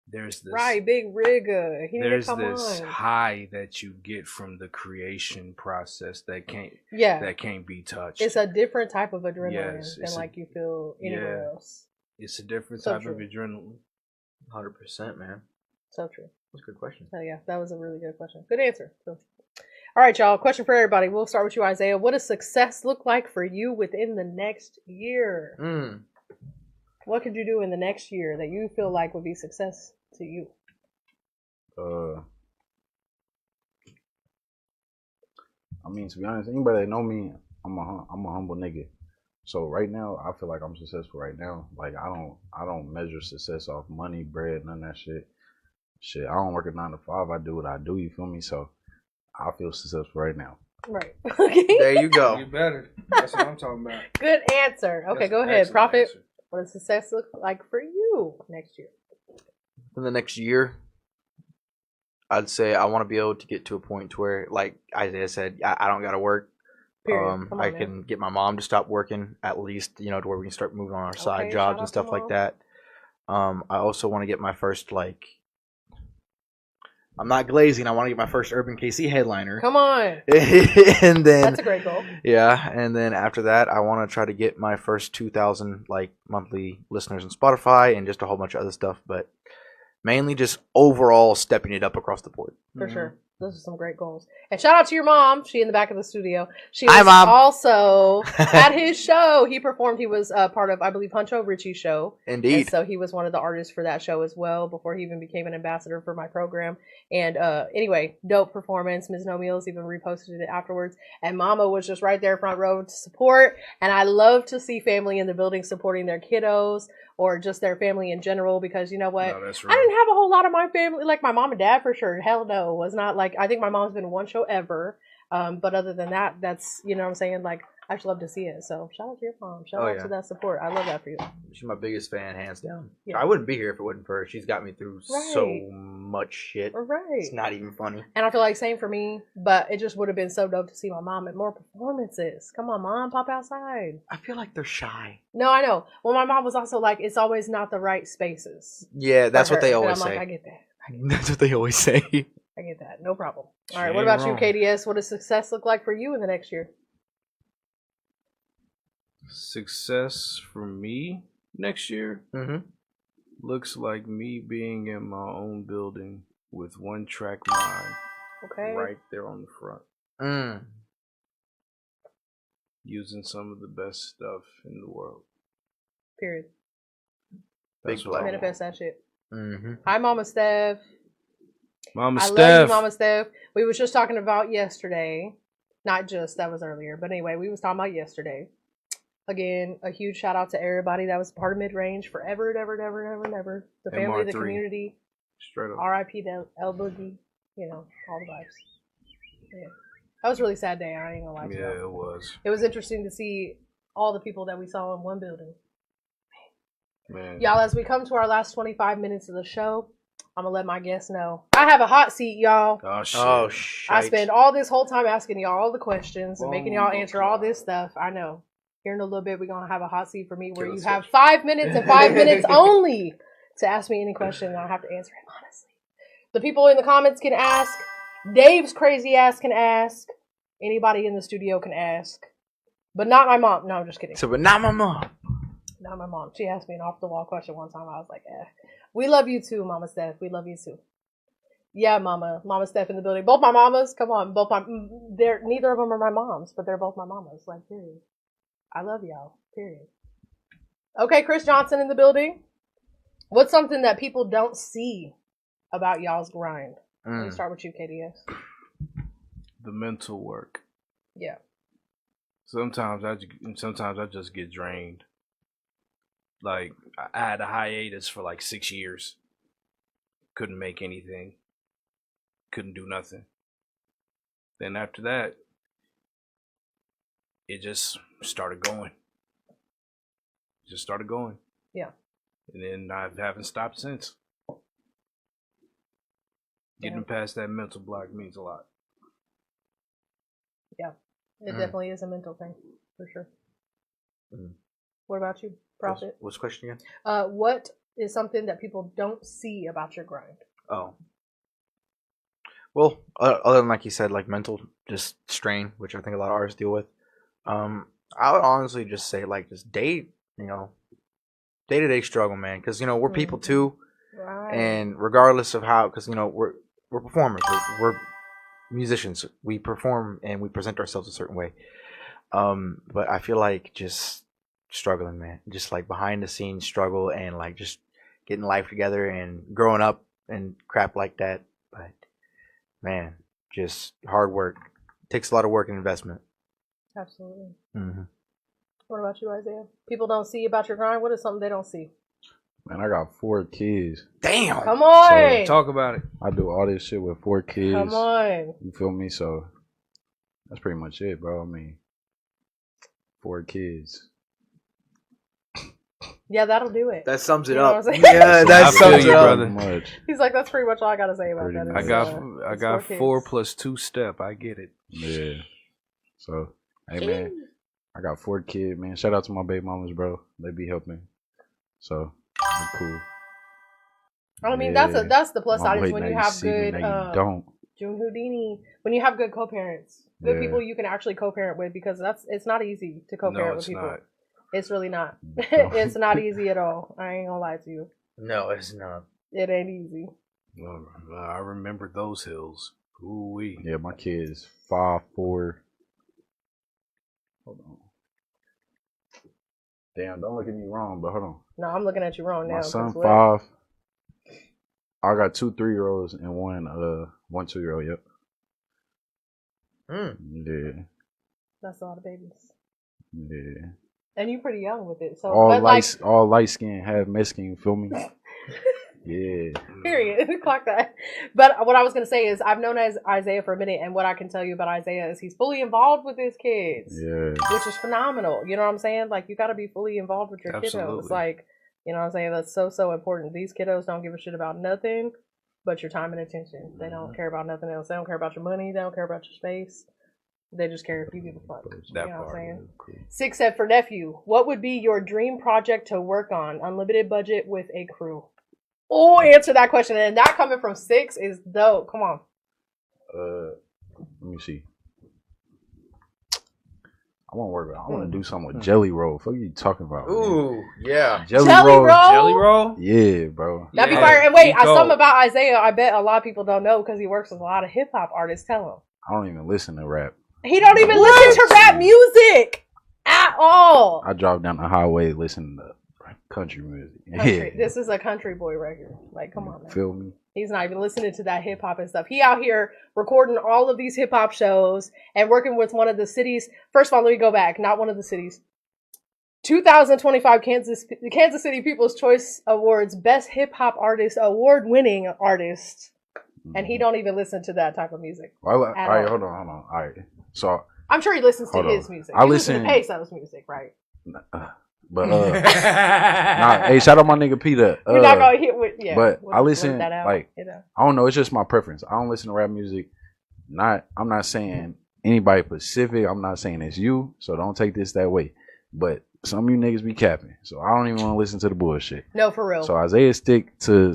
there's this Right, big rigger. He there's come this on. high that you get from the creation process that can't be touched. It's a different type of adrenaline Yes, than like you feel anywhere else. It's a different So type true. of adrenaline. 100%, man. So true. That's a good question. Oh yeah, that was a really good question. Good answer. So, all right, y'all. Question for everybody. We'll start with you, Isaiah. What does success look like for you within the next year? What could you do in the next year that you feel like would be success to you? I mean, to be honest, anybody that know me, I'm a humble nigga. So right now, I feel like I'm successful right now. Like I don't measure success off money, bread, none of that shit. Shit, I don't work a 9 to 5. I do what I do. You feel me? So I feel successful right now. Right. Okay. There you go. You better. That's what I'm talking about. Good answer. Okay, That's go an ahead, excellent Prophet. answer. What does success look like for you next year? In the next year, I'd say I want to be able to get to a point to where, like Isaiah said, I don't got to work. Period. Come on, I man. can get my mom to stop working at least, to where we can start moving on our side Okay, jobs shout and out stuff to like mom. that. I also want to get my first, I'm not glazing. I want to get my first URBNKC headliner. Come on. And then That's a great goal. Yeah, and then after that, I want to try to get my first 2,000 monthly listeners on Spotify and just a whole bunch of other stuff, but mainly just overall stepping it up across the board. For sure. Those are some great goals. And shout out to your mom. She in the back of the studio. She Hi, was Mom. also at his show. He performed. He was part of, I believe, Huncho Richie's show. Indeed. And so he was one of the artists for that show as well before he even became an ambassador for my program. And anyway, dope performance. Ms. No Meals even reposted it afterwards. And Mama was just right there front row to support. And I love to see family in the building supporting their kiddos or just their family in general, because you know what? No, that's I real. didn't have a whole lot of my family, like my mom and dad for sure. Hell no, was not like, I think my mom's been in one show ever. But other than that, that's, you know what I'm saying? Like, I just love to see it. So shout out to your mom. Shout out to that support. I love that for you. She's my biggest fan, hands down. Yeah. I wouldn't be here if it wasn't for her. She's got me through so much shit. Right. It's not even funny. And I feel like same for me, but it just would have been so dope to see my mom at more performances. Come on, Mom, pop outside. I feel like they're shy. No, I know. Well, my mom was also like, it's always not the right spaces. Yeah, that's for what they her. And always I'm say. like, I get that. That's what they always say. I get that. No problem. All right. She What ain't about you, wrong. KDS? What does success look like for you in the next year? Success for me next year Mm-hmm. looks like me being in my own building with one track mind Okay. right there on the front, Mm. using some of the best stuff in the world. Period. That's Big what I black. want. Manifest that shit. Mm-hmm. Hi, Mama Steph. Mama I love Steph. you, Mama Steph. We was just talking about yesterday. Not just, that was earlier. But anyway, we was talking about yesterday. Again, a huge shout out to everybody that was part of Mid-Range forever and ever and ever and ever and ever. The family, the MR3. community. Straight up. R.I.P. to El Boogie. You know, all the vibes. Yeah. That was a really sad day. I ain't gonna lie to you. Yeah, it was. It was interesting to see all the people that we saw in one building. Man. Y'all, as we come to our last 25 minutes of the show, I'm gonna let my guests know. I have a hot seat, y'all. Oh, shit. Oh, shit. I spend all this whole time asking y'all all the questions and making y'all Oh, answer all this stuff. I know. Here in a little bit, we're going to have a hot seat for me where you Let's have go. 5 minutes and 5 minutes only to ask me any question, and I have to answer it honestly. The people in the comments can ask. Dave's crazy ass can ask. Anybody in the studio can ask. But not my mom. No, I'm just kidding. So, but not my mom. Not my mom. She asked me an off-the-wall question one time. I was like, We love you too, Mama Steph. We love you too. Yeah, Mama Steph in the building. Both my mamas. Come on, neither of them are my moms, but they're both my mamas. Like, period. I love y'all. Period. Okay, Chris Johnson in the building. What's something that people don't see about y'all's grind? Let me start with you, KDS. The mental work. Yeah. Sometimes I just get drained. Like, I had a hiatus for like 6 years. Couldn't make anything. Couldn't do nothing. Then after that, it just started going. Yeah. And then I haven't stopped since. Getting past that mental block means a lot. Yeah. It definitely is a mental thing, for sure. What about you, Prophet? What's the question again? What is something that people don't see about your grind? Oh. Well, other than like you said, like mental just strain, which I think a lot of artists deal with. I would honestly just say like just day-to-day struggle, man, because we're people too, Right. and regardless of how, because we're performers, we're musicians, we perform and we present ourselves a certain way. But I feel like just struggling, man, just like behind the scenes struggle and like just getting life together and growing up and crap like that. But man, just hard work. Takes a lot of work and investment. Absolutely. Mm-hmm. What about you, Isaiah? People don't see about your grind. What is something they don't see? Man, I got 4 kids. Damn. Come on. So, Talk about it. I do all this shit with 4 kids. Come on. You feel me? So that's pretty much it, bro. I mean, 4 kids. Yeah, that'll do it. That sums it You know up. what I'm saying? Yeah, So that I sums feel it you, up. brother. Much. He's like, that's pretty much all I gotta say about Pretty that. much. I got it's 4 kids. plus 2 step. I get it. Yeah. So, hey, man, I got 4 kids, man. Shout out to my baby mamas, bro. They be helping. So, I'm cool. I mean, Yeah. that's the plus Mama side is hate when now you have see me, good now you don't. June Houdini, when you have good co-parents, good Yeah. people you can actually co-parent with, because it's not easy to co-parent No, with it's people. not. It's really not. It's not easy at all. I ain't gonna lie to you. No, it's not. It ain't easy. Well, I remember those hills. Ooh wee. Yeah, my kids 5, 4. Hold on. Damn, don't look at me wrong, but hold on. No, I'm looking at you wrong now. My son 'cause what? 5. I got 2 3-year-olds and one 2-year-old. Yep. Yeah. That's a lot of babies. Yeah. And you're pretty young with it. So All but light skin, half Mexican, you feel me? Yeah. period. Clock that. But what I was gonna say is I've known as Isaiah for a minute, and what I can tell you about Isaiah is he's fully involved with his kids. Yeah. Which is phenomenal. You know what I'm saying? Like, you gotta be fully involved with your kiddos. Absolutely. Like, you know what I'm saying? That's so important. These kiddos don't give a shit about nothing but your time and attention. They don't care about nothing else. They don't care about your money. They don't care about your space. They just care if you give a fuck. That You know what I'm part. saying? Six said, for nephew, what would be your dream project to work on? Unlimited budget with a crew. Oh, answer that question. And that coming from Six is dope. Come on. Let me see. I want to do something with Jelly Roll. What are you talking about? Ooh, yeah. Jelly Roll? Jelly roll? Yeah, bro. That'd be Yeah. fire. And wait, He cold. something about Isaiah, I bet a lot of people don't know because he works with a lot of hip hop artists. Tell him. I don't even listen to rap. He don't even listen to rap music at all. I drive down the highway listening to country music. Country. Yeah. This is a country boy record. Like, come on, man. Feel me? He's not even listening to that hip hop and stuff. He out here recording all of these hip hop shows and working with one of the cities. First of all, let me go back. Not one of the cities. 2025 Kansas City People's Choice Awards Best Hip Hop Artist Award-winning artist. And he don't even listen to that type of music. All right, all. hold on. All right. So, I'm sure he listens to Hold his on. music. I He listens to listen- Peso's music, right? but nah, hey, shout out my nigga Peter. You're not gonna hit with, yeah. but we'll I listen, blur that out, like, you know. I don't know. It's just my preference. I don't listen to rap music. I'm not saying anybody specific. I'm not saying it's you. So don't take this that way. But some of you niggas be capping. So I don't even want to listen to the bullshit. No, for real. So Isaiah stick to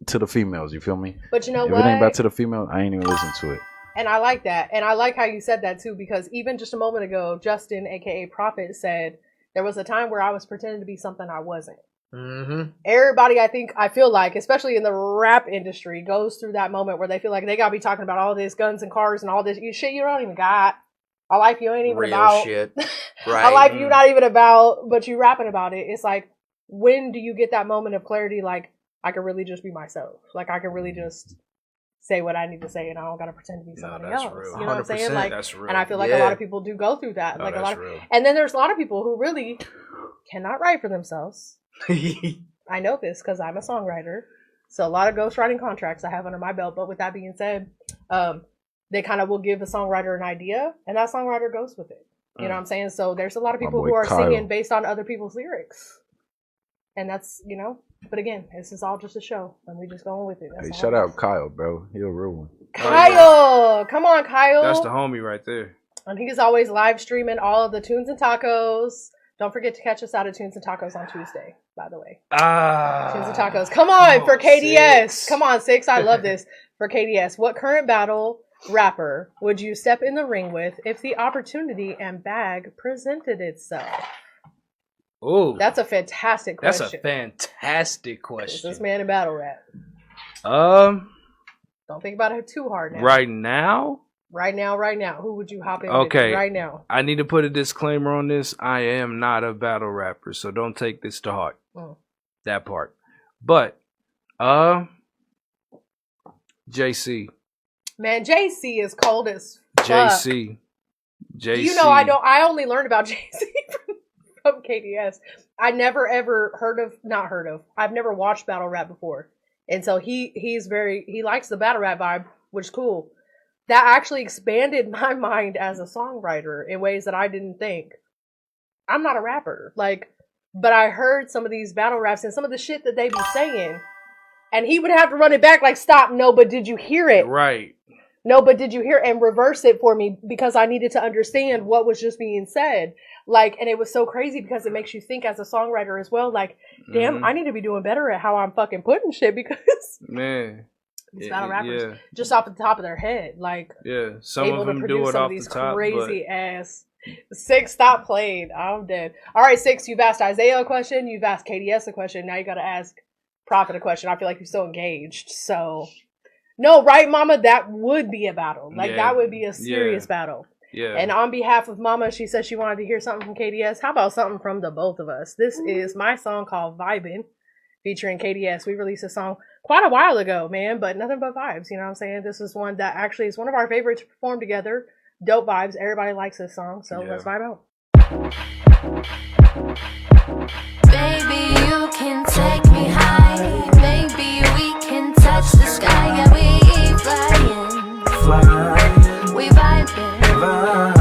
the females. You feel me? But you know If what? it ain't about to the female, I ain't even listen to it. And I like that. And I like how you said that too, because even just a moment ago, Justin, aka Prophet, said there was a time where I was pretending to be something I wasn't. Mm-hmm. Everybody, I feel like, especially in the rap industry, goes through that moment where they feel like they gotta be talking about all this guns and cars and all this shit you don't even got. A life you ain't even Real about. shit. A Right. life you not even about, but you rapping about it. It's like, when do you get that moment of clarity? Like, I can really just be myself. Like, I can really just say what I need to say, and I don't gotta pretend to be somebody that's else. real. You know what I'm saying? 100%. Like, That's real. and I feel like a Yeah. lot of people do go through that. No, like a that's lot of, real. and then there's a lot of people who really cannot write for themselves. I know this because I'm a songwriter. So a lot of ghostwriting contracts I have under my belt. But with that being said, they kind of will give a songwriter an idea, and that songwriter goes with it. You know what I'm saying? So there's a lot of My people boy who are Kyle. singing based on other people's lyrics. And that's, you know, but again, this is all just a show, and we just going with it. That's Hey, all shout it out is. Kyle, bro. He a real one. Kyle! Come on, Kyle. That's the homie right there. And he's always live streaming all of the tunes and tacos, Don't forget to catch us out at Tunes and Tacos on Tuesday, by the way. Tunes and Ah. Tacos. Come on, for KDS. 6. Come on, 6. I love this. For KDS, what current battle rapper would you step in the ring with if the opportunity and bag presented itself? Ooh. That's a fantastic question. That's a fantastic question. This man in battle rap. Don't think about it too hard now. Right now? Right now. Who would you hop in Okay. with right now? I need to put a disclaimer on this. I am not a battle rapper, so don't take this to heart. That part. But JC. Man, JC is cold as fuck. JC. You know, I only learned about JC from KDS. I never ever I've never watched battle rap before. And so he likes the battle rap vibe, which is cool. That actually expanded my mind as a songwriter in ways that I didn't think. I'm not a rapper, but I heard some of these battle raps and some of the shit that they be saying, and he would have to run it back like, stop, no, but did you hear it? Right. No, but did you hear it? And reverse it for me because I needed to understand what was just being said. And it was so crazy because it makes you think as a songwriter as well, damn, I need to be doing better at how I'm fucking putting shit because man. These battle rappers, just off the top of their head, some able of them to do produce it some off of these the top, crazy ass. 6, stop playing. I'm dead. All right, 6, you've asked Isaiah a question, you've asked KDS a question. Now you got to ask Prophet a question. I feel like you're so engaged. So, no, right, Mama? That would be a battle. That would be a serious battle. Yeah. And on behalf of Mama, she said she wanted to hear something from KDS. How about something from the both of us? This is my song called Vibin', featuring KDS. We released a song quite a while ago, man, but nothing but vibes. You know what I'm saying? This is one that actually is one of our favorites to perform together. Dope vibes. Everybody likes this song, so let's vibe out. Baby, you can take me high. Maybe we can touch the sky. Yeah, we flying. We vibing. Oh,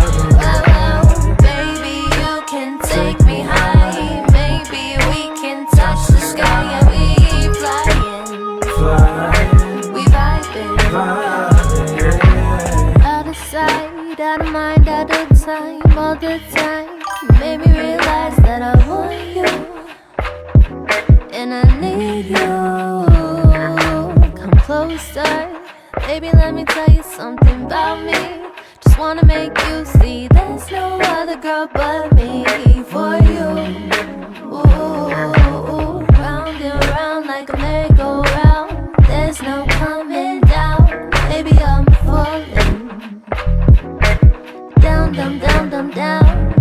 baby, you can take me high. Maybe we can touch the sky. Yeah, we flying. We vibing. Out of sight, out of mind, out of time, all the time. You made me realize that I want you, and I need you. Come closer, baby, let me tell you something about me. Just wanna make you see there's no other girl but me for you. Ooh, round and round like a merry-go-round. There's no coming down, baby, I'm falling. Down, down, down, down, down.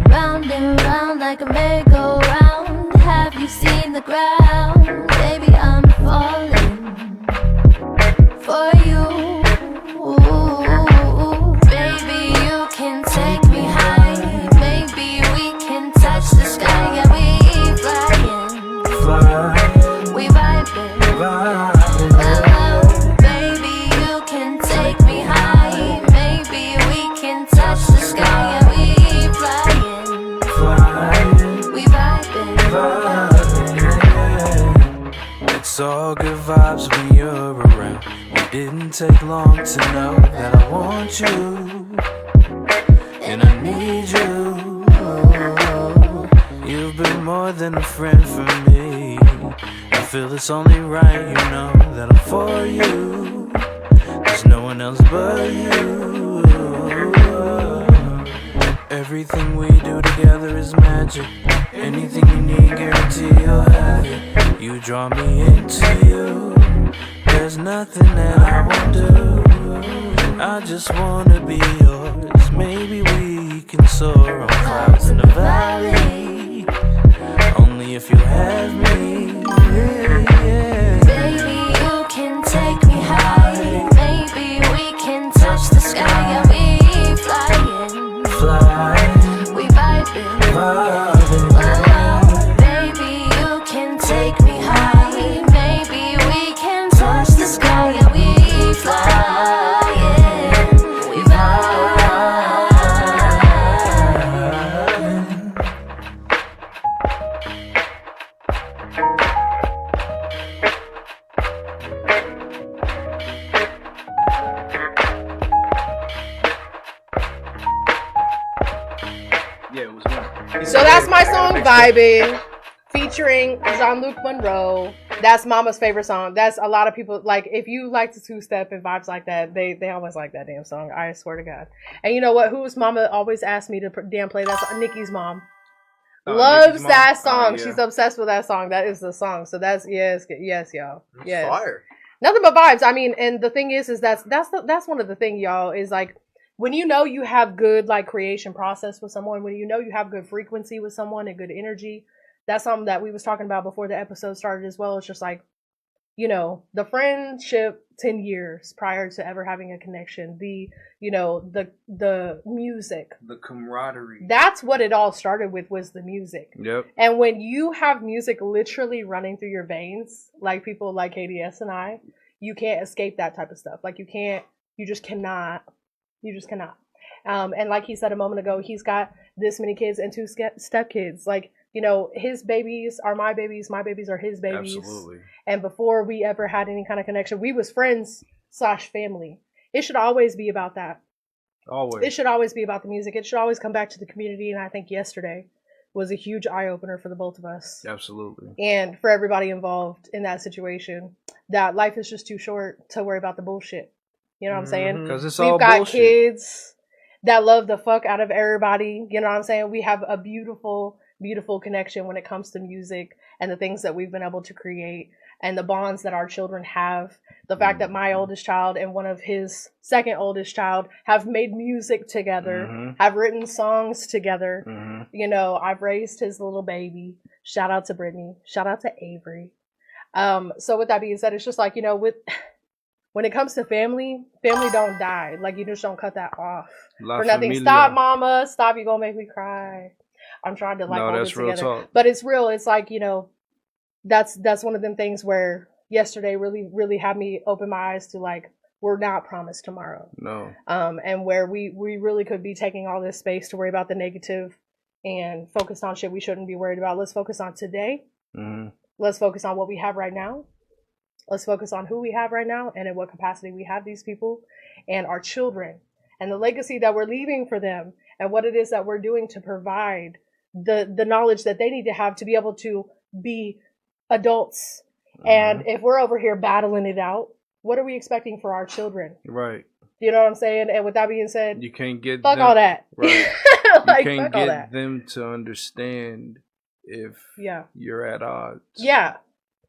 Round and round like a merry-go-round. Have you seen the ground? Baby, I'm falling for you. Baby, you can take me high. Maybe we can touch the sky. Yeah, we flying. We vibing. Oh, baby, you can take me high. Maybe we can touch the sky. Yeah, we flying. We vibing. It's all good vibes when you're around. It didn't take long to know that I want you, and I need you. You've been more than a friend for me. I feel it's only right, you know, that I'm for you. There's no one else but you. Everything we do together is magic. Anything you need, guarantee you'll have it. You draw me into you. There's nothing that I won't do. I just wanna be yours. Maybe we can soar on clouds in the valley. Only if you have me. Yeah. Baby, you can take me high. Maybe we can touch the sky. Yeah, we flying. We vibing. Oh, baby, you can take me high. Maybe we can touch the sky. Yeah, we flying. We vibing. Vibing, featuring Jean-Luc Monroe. That's Mama's favorite song. That's a lot of people, like, if you like to two-step and vibes like that, they always like that damn song. I swear to God. And you know what? Whose mama always asked me to damn play that song? Nikki's mom. Loves that song. Yeah. She's obsessed with that song. That is the song. So that's, yes, y'all. Yes. Fire. Nothing but vibes. I mean, and the thing is that's one of the things, y'all, is like, when you know you have good, like, creation process with someone, when you know you have good frequency with someone and good energy, that's something that we was talking about before the episode started as well. It's just like, you know, the friendship 10 years prior to ever having a connection, the music, the camaraderie. That's what it all started with, was the music. Yep. And when you have music literally running through your veins, like people like KDS and I, you can't escape that type of stuff. Like, you just cannot. And like he said a moment ago, he's got this many kids and 2 step kids. Like, you know, his babies are my babies are his babies. Absolutely. And before we ever had any kind of connection, we was friends / family. It should always be about that. Always. It should always be about the music. It should always come back to the community. And I think yesterday was a huge eye-opener for the both of us. Absolutely. And for everybody involved in that situation, that life is just too short to worry about the bullshit. You know what I'm saying? Because it's We've all got bullshit. kids that love the fuck out of everybody. You know what I'm saying? We have a beautiful, beautiful connection when it comes to music and the things that we've been able to create and the bonds that our children have. The fact that my oldest child and one of his second oldest child have made music together, have written songs together. You know, I've raised his little baby. Shout out to Brittany. Shout out to Avery. So with that being said, it's just like, you know, when it comes to family don't die. Like, you just don't cut that off for nothing. Familia. Stop, mama. Stop. You're going to make me cry. I'm trying to like hold it together. Talk. But it's real. It's like, you know, that's one of them things where yesterday really, really had me open my eyes to, like, we're not promised tomorrow. No. And where we really could be taking all this space to worry about the negative and focus on shit we shouldn't be worried about. Let's focus on today. Let's focus on what we have right now. Let's focus on who we have right now and in what capacity we have these people and our children and the legacy that we're leaving for them and what it is that we're doing to provide the knowledge that they need to have to be able to be adults. And if we're over here battling it out, what are we expecting for our children? Right. You know what I'm saying? And with that being said, you can't get fuck them, all that. Right. Like, you can't fuck all get that. them to understand if you're at odds. Yeah.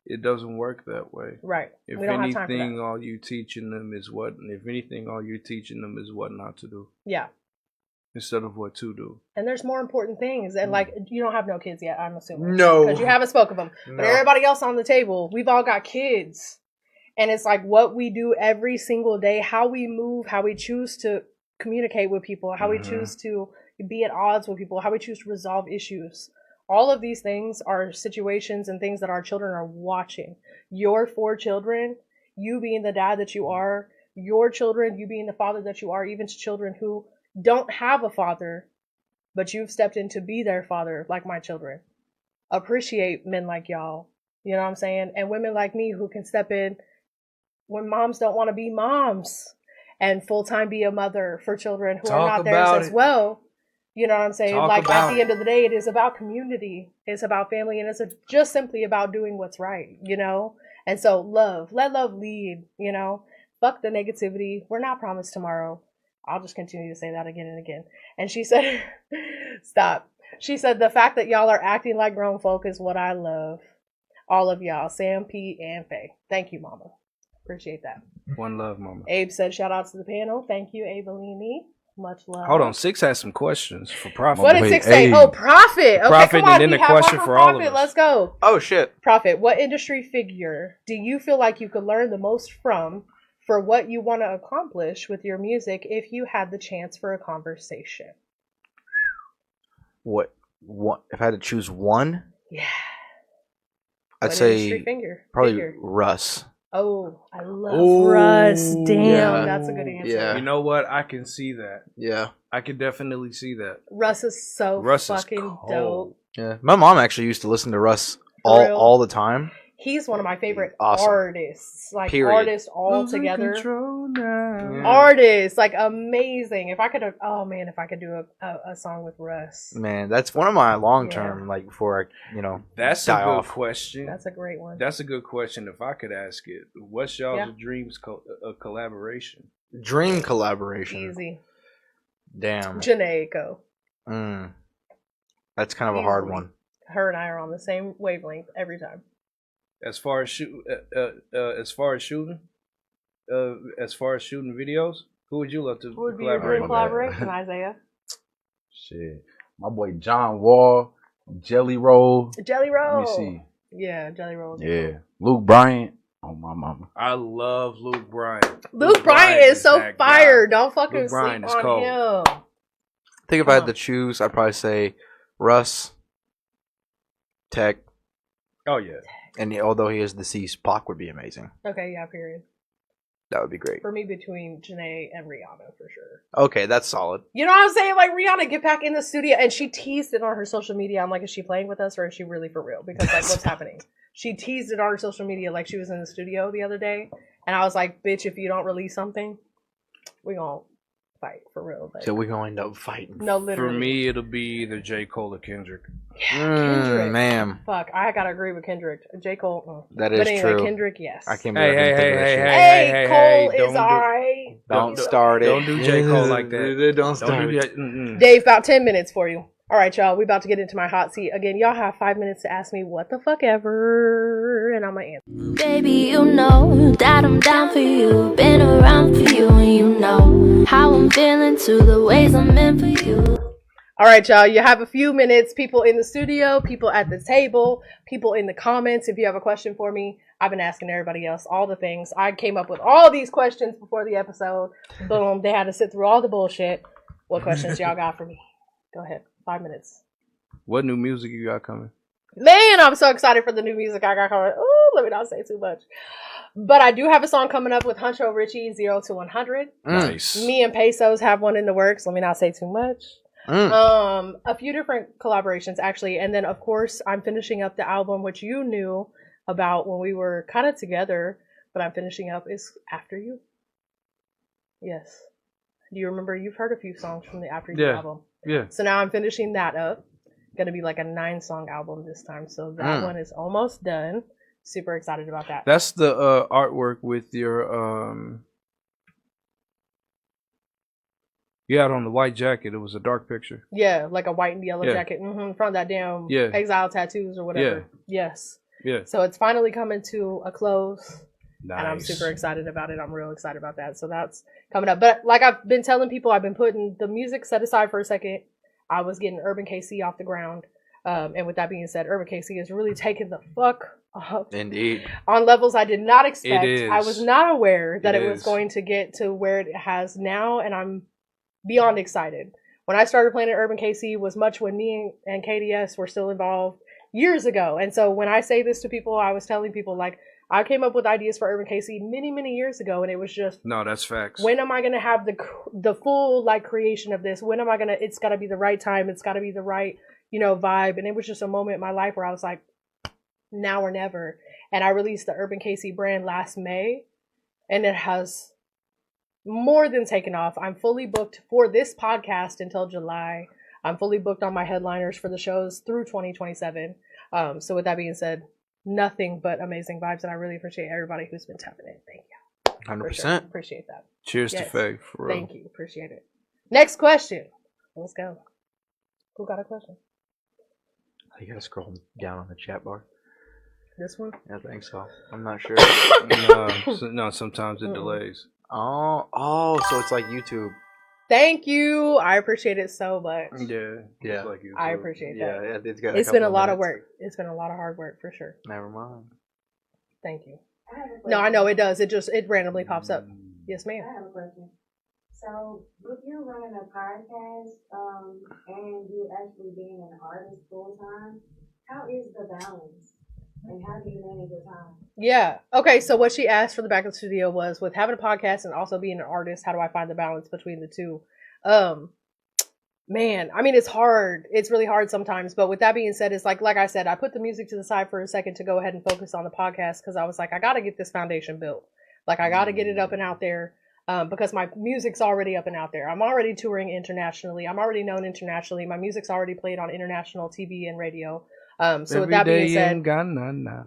It doesn't work that way. Right. If we don't have time for anything, that. all you teaching them is what not to do. Yeah. Instead of what to do. And there's more important things. And like, you don't have no kids yet, I'm assuming. No. Because you haven't spoken of them. No. But everybody else on the table, we've all got kids. And it's like what we do every single day, how we move, how we choose to communicate with people, how we choose to be at odds with people, how we choose to resolve issues. All of these things are situations and things that our children are watching. Your 4 children, you being the dad that you are, your children, you being the father that you are, even to children who don't have a father, but you've stepped in to be their father, like my children. Appreciate men like y'all. You know what I'm saying? And women like me who can step in when moms don't want to be moms and full-time be a mother for children who are not theirs as well. You know what I'm saying? Like, at the end of the day, it is about community. It's about family. And it's just simply about doing what's right, you know? And so let love lead, you know? Fuck the negativity. We're not promised tomorrow. I'll just continue to say that again and again. And she said, stop. She said, the fact that y'all are acting like grown folk is what I love. All of y'all, Sam, P, and Faye. Thank you, mama. Appreciate that. One love, mama. Abe said, shout out to the panel. Thank you, Abelini. Much love. Hold on, 6 has some questions for Prophet. What did 6 say? Oh, Prophet. Okay, Prophet, come on. and then We a have question one for all of Prophet. us. Let's go. Oh, shit. Prophet, what industry figure do you feel like you could learn the most from for what you want to accomplish with your music if you had the chance for a conversation? What if I had to choose one? Yeah. I'd What say industry probably figure? Russ. Oh, I love Russ. Damn, yeah. that's a good answer. Yeah. You know what? I can see that. Yeah. I can definitely see that. Russ is so Russ is fucking cold. dope. Yeah. My mom actually used to listen to Russ For real? all the time. He's one of my favorite Awesome. artists. Like, Period. artists all together. Yeah. Artists, like, amazing. If I could do a song with Russ. Man, that's one of my long term, like, before I, That's die a good off. question. That's a great one. That's a good question. If I could ask it, what's y'all's dreams collaboration? Dream collaboration. Easy. Damn. Janae, go. That's kind of a hard Easily. one. Her and I are on the same wavelength every time. As far as shooting videos, who would you love to Who would be your collaborate dream with? collaboration, Isaiah? Shit. My boy John Wall, Jelly Roll. Jelly Roll. Let me see. Yeah, Jelly Roll. Yeah. Luke Bryant. Oh, my mama. I love Luke Bryant. Luke Bryant is so that fire. guy. Don't fucking Luke Bryant sleep is on cold. him. I think if I had to choose, I'd probably say Russ, Tech, Oh yeah. and although he is deceased, Pac would be amazing. Okay, yeah, period. That would be great. For me, between Janae and Rihanna, for sure. Okay, that's solid. You know what I'm saying? Like, Rihanna, get back in the studio. And she teased it on her social media. I'm like, is she playing with us or is she really for real? Because, like, what's happening? She teased it on her social media like she was in the studio the other day. And I was like, bitch, if you don't release something, we gonna fight for real. Like, So we're going to end up fighting. no, literally. For me, it'll be either J. Cole or Kendrick. Kendrick. Man, Fuck, I gotta agree with Kendrick. J. Cole. that is But anyway, true. Kendrick, yes. I can't Hey, believe I didn't think of that shit. Hey, Cole don't is do- alright. Don't start it. Don't do J. Cole like that. Don't start Don't do it. that. Mm-mm. Dave, about 10 minutes for you. All right, y'all. We about to get into my hot seat. Again, y'all have 5 minutes to ask me what the fuck ever, and I'm going to answer. Baby, you know that I'm down for you. Been around for you, and you know how I'm feeling to the ways I'm in for you. All right, y'all. You have a few minutes. People in the studio, people at the table, people in the comments. If you have a question for me, I've been asking everybody else all the things. I came up with all these questions before the episode. Boom. They had to sit through all the bullshit. What questions y'all got for me? Go ahead. 5 minutes. What new music you got coming? Man, I'm so excited for the new music I got coming. Ooh, let me not say too much. But I do have a song coming up with Huncho Richie, 0 to 100. Nice. Me and Pesos have one in the works. Let me not say too much. A few different collaborations, actually. And then, of course, I'm finishing up the album, which you knew about when we were kind of together. But I'm finishing up is After You. Yes. Do you remember? You've heard a few songs from the After You album. Yeah. So now I'm finishing that up. Gonna be like a 9-song album this time. So that one is almost done. Super excited about that. That's the artwork with your you had on the white jacket. It was a dark picture. Yeah, like a white and yellow Yeah. jacket. In front of that damn Yeah. Exile Tattoos or whatever. Yes. Yeah. So it's finally coming to a close. Nice. And I'm super excited about it. I'm real excited about that. So that's coming up. But like I've been telling people, I've been putting the music set aside for a second. I was getting URBNKC off the ground. And with that being said, URBNKC is really taking the fuck up. Indeed. On levels I did not expect. It is. I was not aware that It it was is. going to get to where it has now. And I'm beyond excited. When I started playing at URBNKC was much when me and KDS were still involved years ago. And so when I say this to people, I was telling people like, I came up with ideas for URBNKC many, many years ago, and it was just, No, that's facts. when am I going to have the full like creation of this? When am I going to, it's got to be the right time. It's got to be the right, vibe. And it was just a moment in my life where I was like, now or never. And I released the URBNKC brand last May, and it has more than taken off. I'm fully booked for this podcast until July. I'm fully booked on my headliners for the shows through 2027. So with that being said, nothing but amazing vibes, and I really appreciate everybody who's been tapping in. Thank you. 100%. For sure. Appreciate that. Cheers Yes. to Faye. For real. Thank you. Appreciate it. Next question. Let's go. Who got a question? You gotta scroll down on the chat bar. This one? I think so. I'm not sure. No, sometimes it delays. Oh, so it's like YouTube. Thank you. I appreciate it so much. Yeah. Yeah. Like you I too. appreciate Yeah, that. it's got It's been a couple lot of minutes. work. It's been a lot of hard work for sure. Never mind. Thank you. No, I know it does. It randomly pops up. Yes, ma'am. I have a question. So, with you running a podcast, and you actually being an artist full time, how is the balance? And how do you manage your time? Yeah. Okay, so what she asked for the back of the studio was, with having a podcast and also being an artist, how do I find the balance between the two? Man, I mean, it's hard. It's really hard sometimes. But with that being said, it's like I said, I put the music to the side for a second to go ahead and focus on the podcast because I was like, I got to get this foundation built. Like, I got to get it up and out there because my music's already up and out there. I'm already touring internationally. I'm already known internationally. My music's already played on international TV and radio. So with that being said, Ghana,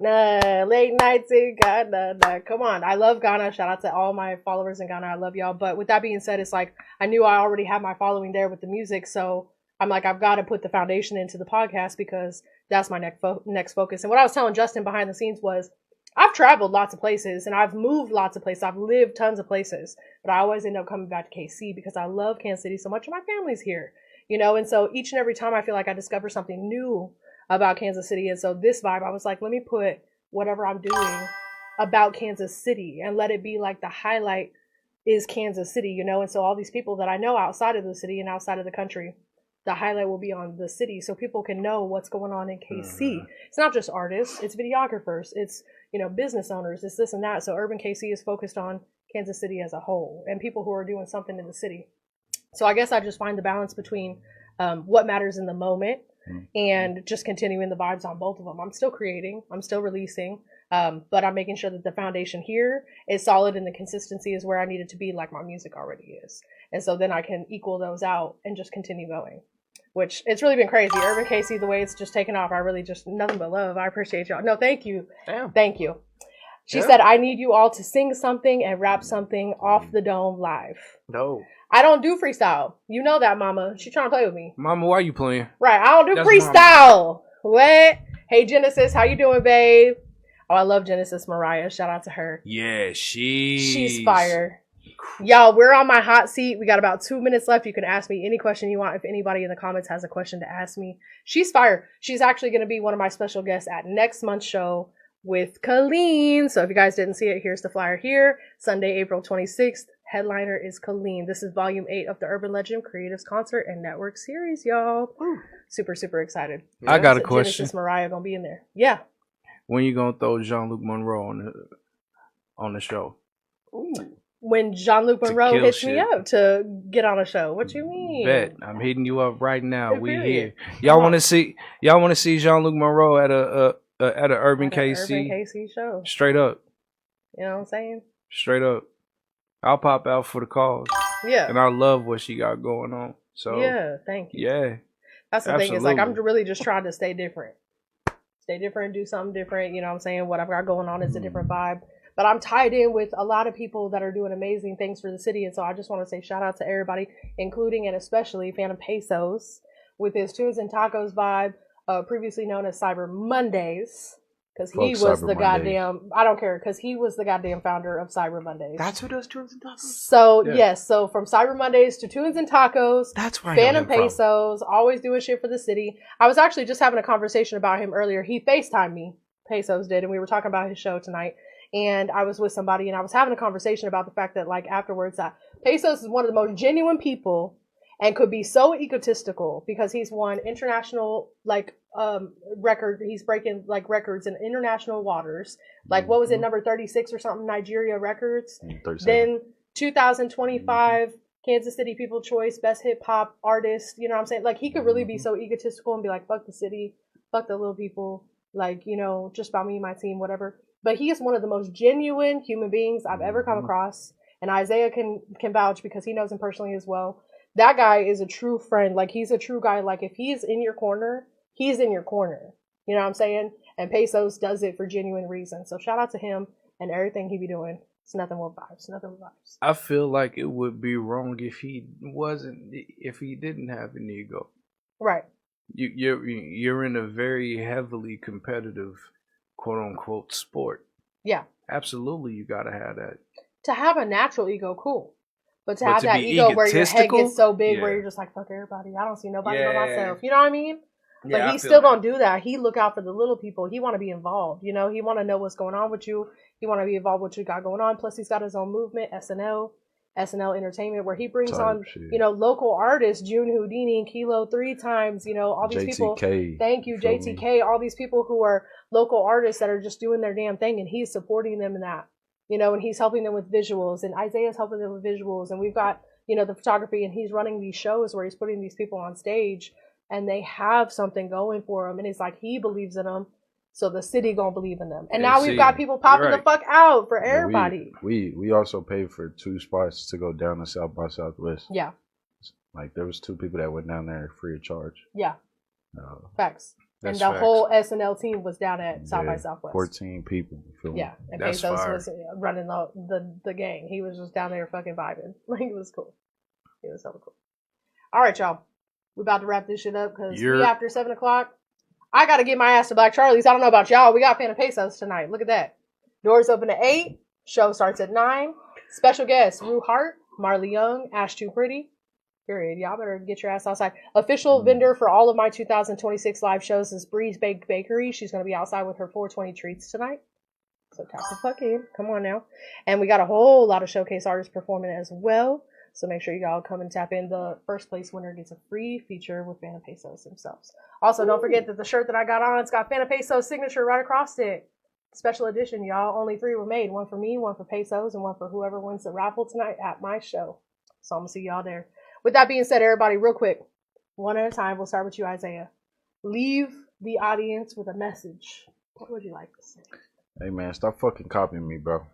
late nights in Ghana. Come on. I love Ghana. Shout out to all my followers in Ghana. I love y'all. But with that being said, it's like I knew I already had my following there with the music. So I'm like, I've got to put the foundation into the podcast because that's my next focus. And what I was telling Justin behind the scenes was I've traveled lots of places and I've moved lots of places. I've lived tons of places, but I always end up coming back to KC because I love Kansas City so much and my family's here, you know? And so each and every time I feel like I discover something new about Kansas City. And so this vibe, I was like, let me put whatever I'm doing about Kansas City and let it be like the highlight is Kansas City, you know? And so all these people that I know outside of the city and outside of the country, the highlight will be on the city so people can know what's going on in KC. It's not just artists, it's videographers, it's, you know, business owners, it's this and that. So URBNKC is focused on Kansas City as a whole and people who are doing something in the city. So I guess I just find the balance between what matters in the moment and just continuing the vibes on both of them. I'm still creating, I'm still releasing, but I'm making sure that the foundation here is solid and the consistency is where I need it to be, like my music already is. And so then I can equal those out and just continue going, which it's really been crazy. URBNKC, the way it's just taken off, I really just, nothing but love. I appreciate y'all. No, thank you. Damn. Thank you. She said, I need you all to sing something and rap something off the dome live. No. I don't do freestyle. You know that, mama. She trying to play with me. Mama, why you playing? Right. I don't do freestyle. Mama. What? Hey, Genesis, how you doing, babe? Oh, I love Genesis Mariah. Shout out to her. Yeah, she's fire. Y'all, we're on my hot seat. We got about 2 minutes left. You can ask me any question you want. If anybody in the comments has a question to ask me. She's fire. She's actually going to be one of my special guests at next month's show with Colleen. So if you guys didn't see it, here's the flyer here. Sunday, April 26th. Headliner is Colleen. This is volume 8 of the Urban Legend Creatives Concert and Network Series, y'all. Ooh. Super, super excited. I got a question. Genesis Mariah gonna be in there. Yeah. When you gonna throw Jean-Luc Monroe on the show? Ooh. When Jean-Luc Monroe hits me up to get on a show. What you mean? Bet. I'm hitting you up right now. We here. Y'all want to see Jean-Luc Monroe at a URBNKC show. Straight up. You know what I'm saying? Straight up. I'll pop out for the cause. Yeah. And I love what she got going on. So yeah, thank you. Yeah. That's the thing. Is like I'm really just trying to stay different. Stay different, do something different. You know what I'm saying? What I've got going on is a different vibe. But I'm tied in with a lot of people that are doing amazing things for the city. And so I just want to say shout out to everybody, including and especially Phantom Pesos with his Tunes and Tacos vibe, previously known as Cyber Mondays. Because he was the goddamn, I don't care, because he was the goddamn founder of Cyber Mondays. That's who does Tunes and Tacos? So, yes, so from Cyber Mondays to Tunes and Tacos, that's where Phantom Pesos, always doing shit for the city. I was actually just having a conversation about him earlier. He FaceTimed me, Pesos did, and we were talking about his show tonight. And I was with somebody, and I was having a conversation about the fact that, like, afterwards, that Pesos is one of the most genuine people and could be so egotistical because he's won international, like, record. He's breaking, like, records in international waters. Like, what was it, number 36 or something, Nigeria records? 37. Then 2025 Kansas City People Choice Best Hip Hop Artist. You know what I'm saying? Like, he could really be so egotistical and be like, fuck the city, fuck the little people, like, you know, just about me and my team, whatever. But he is one of the most genuine human beings I've ever come across. And Isaiah can vouch because he knows him personally as well. That guy is a true friend. Like, he's a true guy. Like, if he's in your corner, he's in your corner. You know what I'm saying? And Pesos does it for genuine reasons. So shout out to him and everything he be doing. It's nothing but vibes. Nothing but vibes. I feel like it would be wrong if he didn't have an ego. Right. You're in a very heavily competitive, quote unquote, sport. Yeah. Absolutely, you gotta have that. To have a natural ego, cool. But to have that ego where your head gets so big where you're just like, fuck everybody. I don't see nobody but myself. You know what I mean? Like, he still don't do that. He look out for the little people. He want to be involved. You know, he want to know what's going on with you. He want to be involved with what you got going on. Plus, he's got his own movement, SNL Entertainment, where he brings on, you know, local artists, June Houdini and Kilo 3 times, you know, all these people. Thank you, JTK. All these people who are local artists that are just doing their damn thing, and he's supporting them in that. You know, and he's helping them with visuals, and Isaiah's helping them with visuals, and we've got you know, the photography, and he's running these shows where he's putting these people on stage and they have something going for them. And it's like he believes in them, so the city gonna believe in them. And now we've got people popping the fuck out for everybody. We also paid for 2 spots to go down to South by Southwest. Yeah. Like there was 2 people that went down there free of charge. Yeah. Facts. And the whole SNL team was down at South by Southwest. 14 people. Yeah. And Pesos was running the gang. He was just down there fucking vibing. Like, it was cool. It was so cool. All right, y'all. We're about to wrap this shit up because we after 7 o'clock. I got to get my ass to Black Charlie's. I don't know about y'all. We got Fan of Pesos tonight. Look at that. Doors open at 8. Show starts at 9. Special guests, Rue Hart, Marley Young, Ash Too Pretty. Period. Y'all better get your ass outside. Official vendor for all of my 2026 live shows is Breeze Baked Bakery. She's going to be outside with her 420 treats tonight. So tap the fuck in. Come on now. And we got a whole lot of showcase artists performing as well. So make sure you all come and tap in. The first place winner gets a free feature with Fan of Pesos themselves. Also, don't forget that the shirt that I got on, it's got Fan of Pesos signature right across it. Special edition, y'all. Only 3 were made. 1 for me, 1 for Pesos, and 1 for whoever wins the raffle tonight at my show. So I'm going to see y'all there. With that being said, everybody, real quick, one at a time. We'll start with you, Isaiah. Leave the audience with a message. What would you like to say? Hey, man, stop fucking copying me, bro.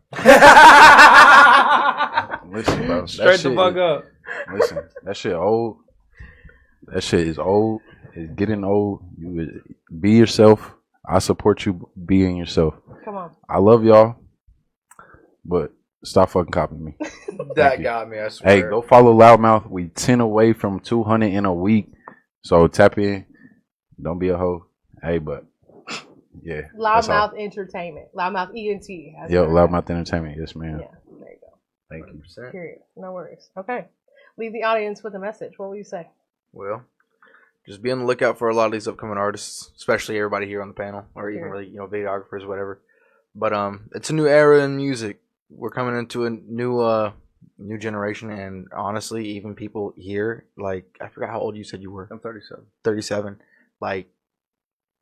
Listen, bro. Straight the fuck up. Listen, that shit old. That shit is old. It's getting old. You would be yourself. I support you being yourself. Come on. I love y'all, but stop fucking copying me. That got me, I swear. Hey, go follow Loudmouth. We 10 away from 200 in a week. So tap in. Don't be a hoe. Hey, but yeah. Loudmouth Entertainment. Loudmouth ENT. Yo, Loudmouth Entertainment. Yes, ma'am. Yeah, there you go. Thank you. Period. No worries. Okay. Leave the audience with a message. What will you say? Well, just be on the lookout for a lot of these upcoming artists, especially everybody here on the panel, or even really, videographers, whatever. But it's a new era in music. We're coming into a new generation, and honestly, even people here, like, I forgot how old you said you were. I'm 37. 37. Like,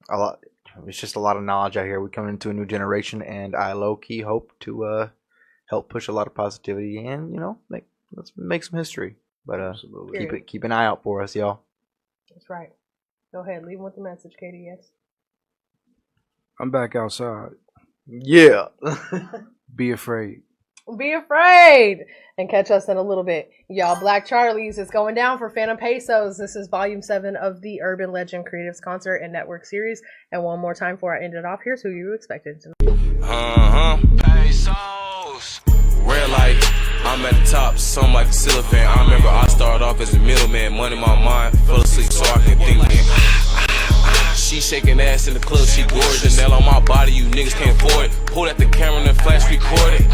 a lot. It's just a lot of knowledge out here. We're coming into a new generation, and I low-key hope to help push a lot of positivity and, let's make some history. But keep an eye out for us, y'all. That's right. Go ahead. Leave them with the message, KDS. I'm back outside. Yeah. Be afraid. Be afraid. And catch us in a little bit. Y'all, Black Charlie's is going down for Phantom Pesos. This is Volume 7 of the Urban Legend Creatives Concert and Network Series. And one more time before I end it off, here's who you expected to know. Pesos. Red light. I'm at the top, something like a cellophane. I remember I started off as a middleman. Money in my mind. Fell asleep so I can think again. She shaking ass in the club, she gorgeous. Nail on my body, you niggas can't afford it. Pull at the camera and flash record it.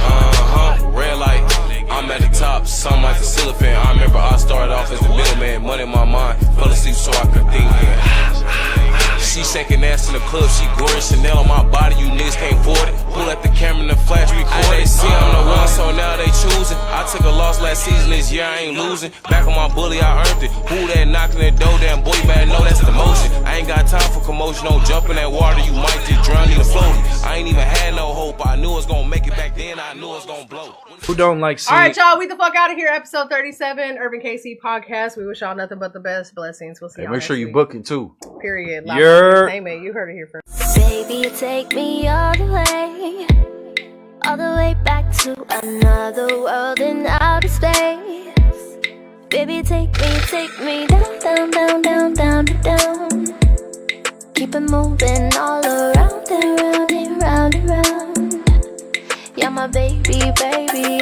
Red light, I'm at the top, something like a cellophane. I remember I started off as the middleman. Money in my mind, fell asleep so I could think again. She shaking ass in the club, she gorgeous. Chanel on my body, you niggas can't afford it. Pull at the camera and flash record it. They see I'm the one, so now they choosing. I took a loss last season, this year I ain't losing. Back on my bully, I earned it. Who that knocking the door, damn boy, you better know that's the motion. I ain't got time for commotion, don't jump in that water, you might just drown, need a floaty. I ain't even had no hope, I knew it was gonna make it back then, I knew it was gonna blow. Who don't like seeing? All right, y'all, we the fuck out of here. Episode 37, Urban KC Podcast. We wish y'all nothing but the best. Blessings. We'll see y'all make sure you week. book it too. Period. Entertainment. You heard it here first. Baby, take me all the way back to another world in outer space. Baby, take me down, down, down, down, down, down. Keep it moving all around and round and round and round. Yeah, my baby,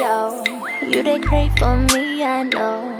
oh, you did great for me, I know.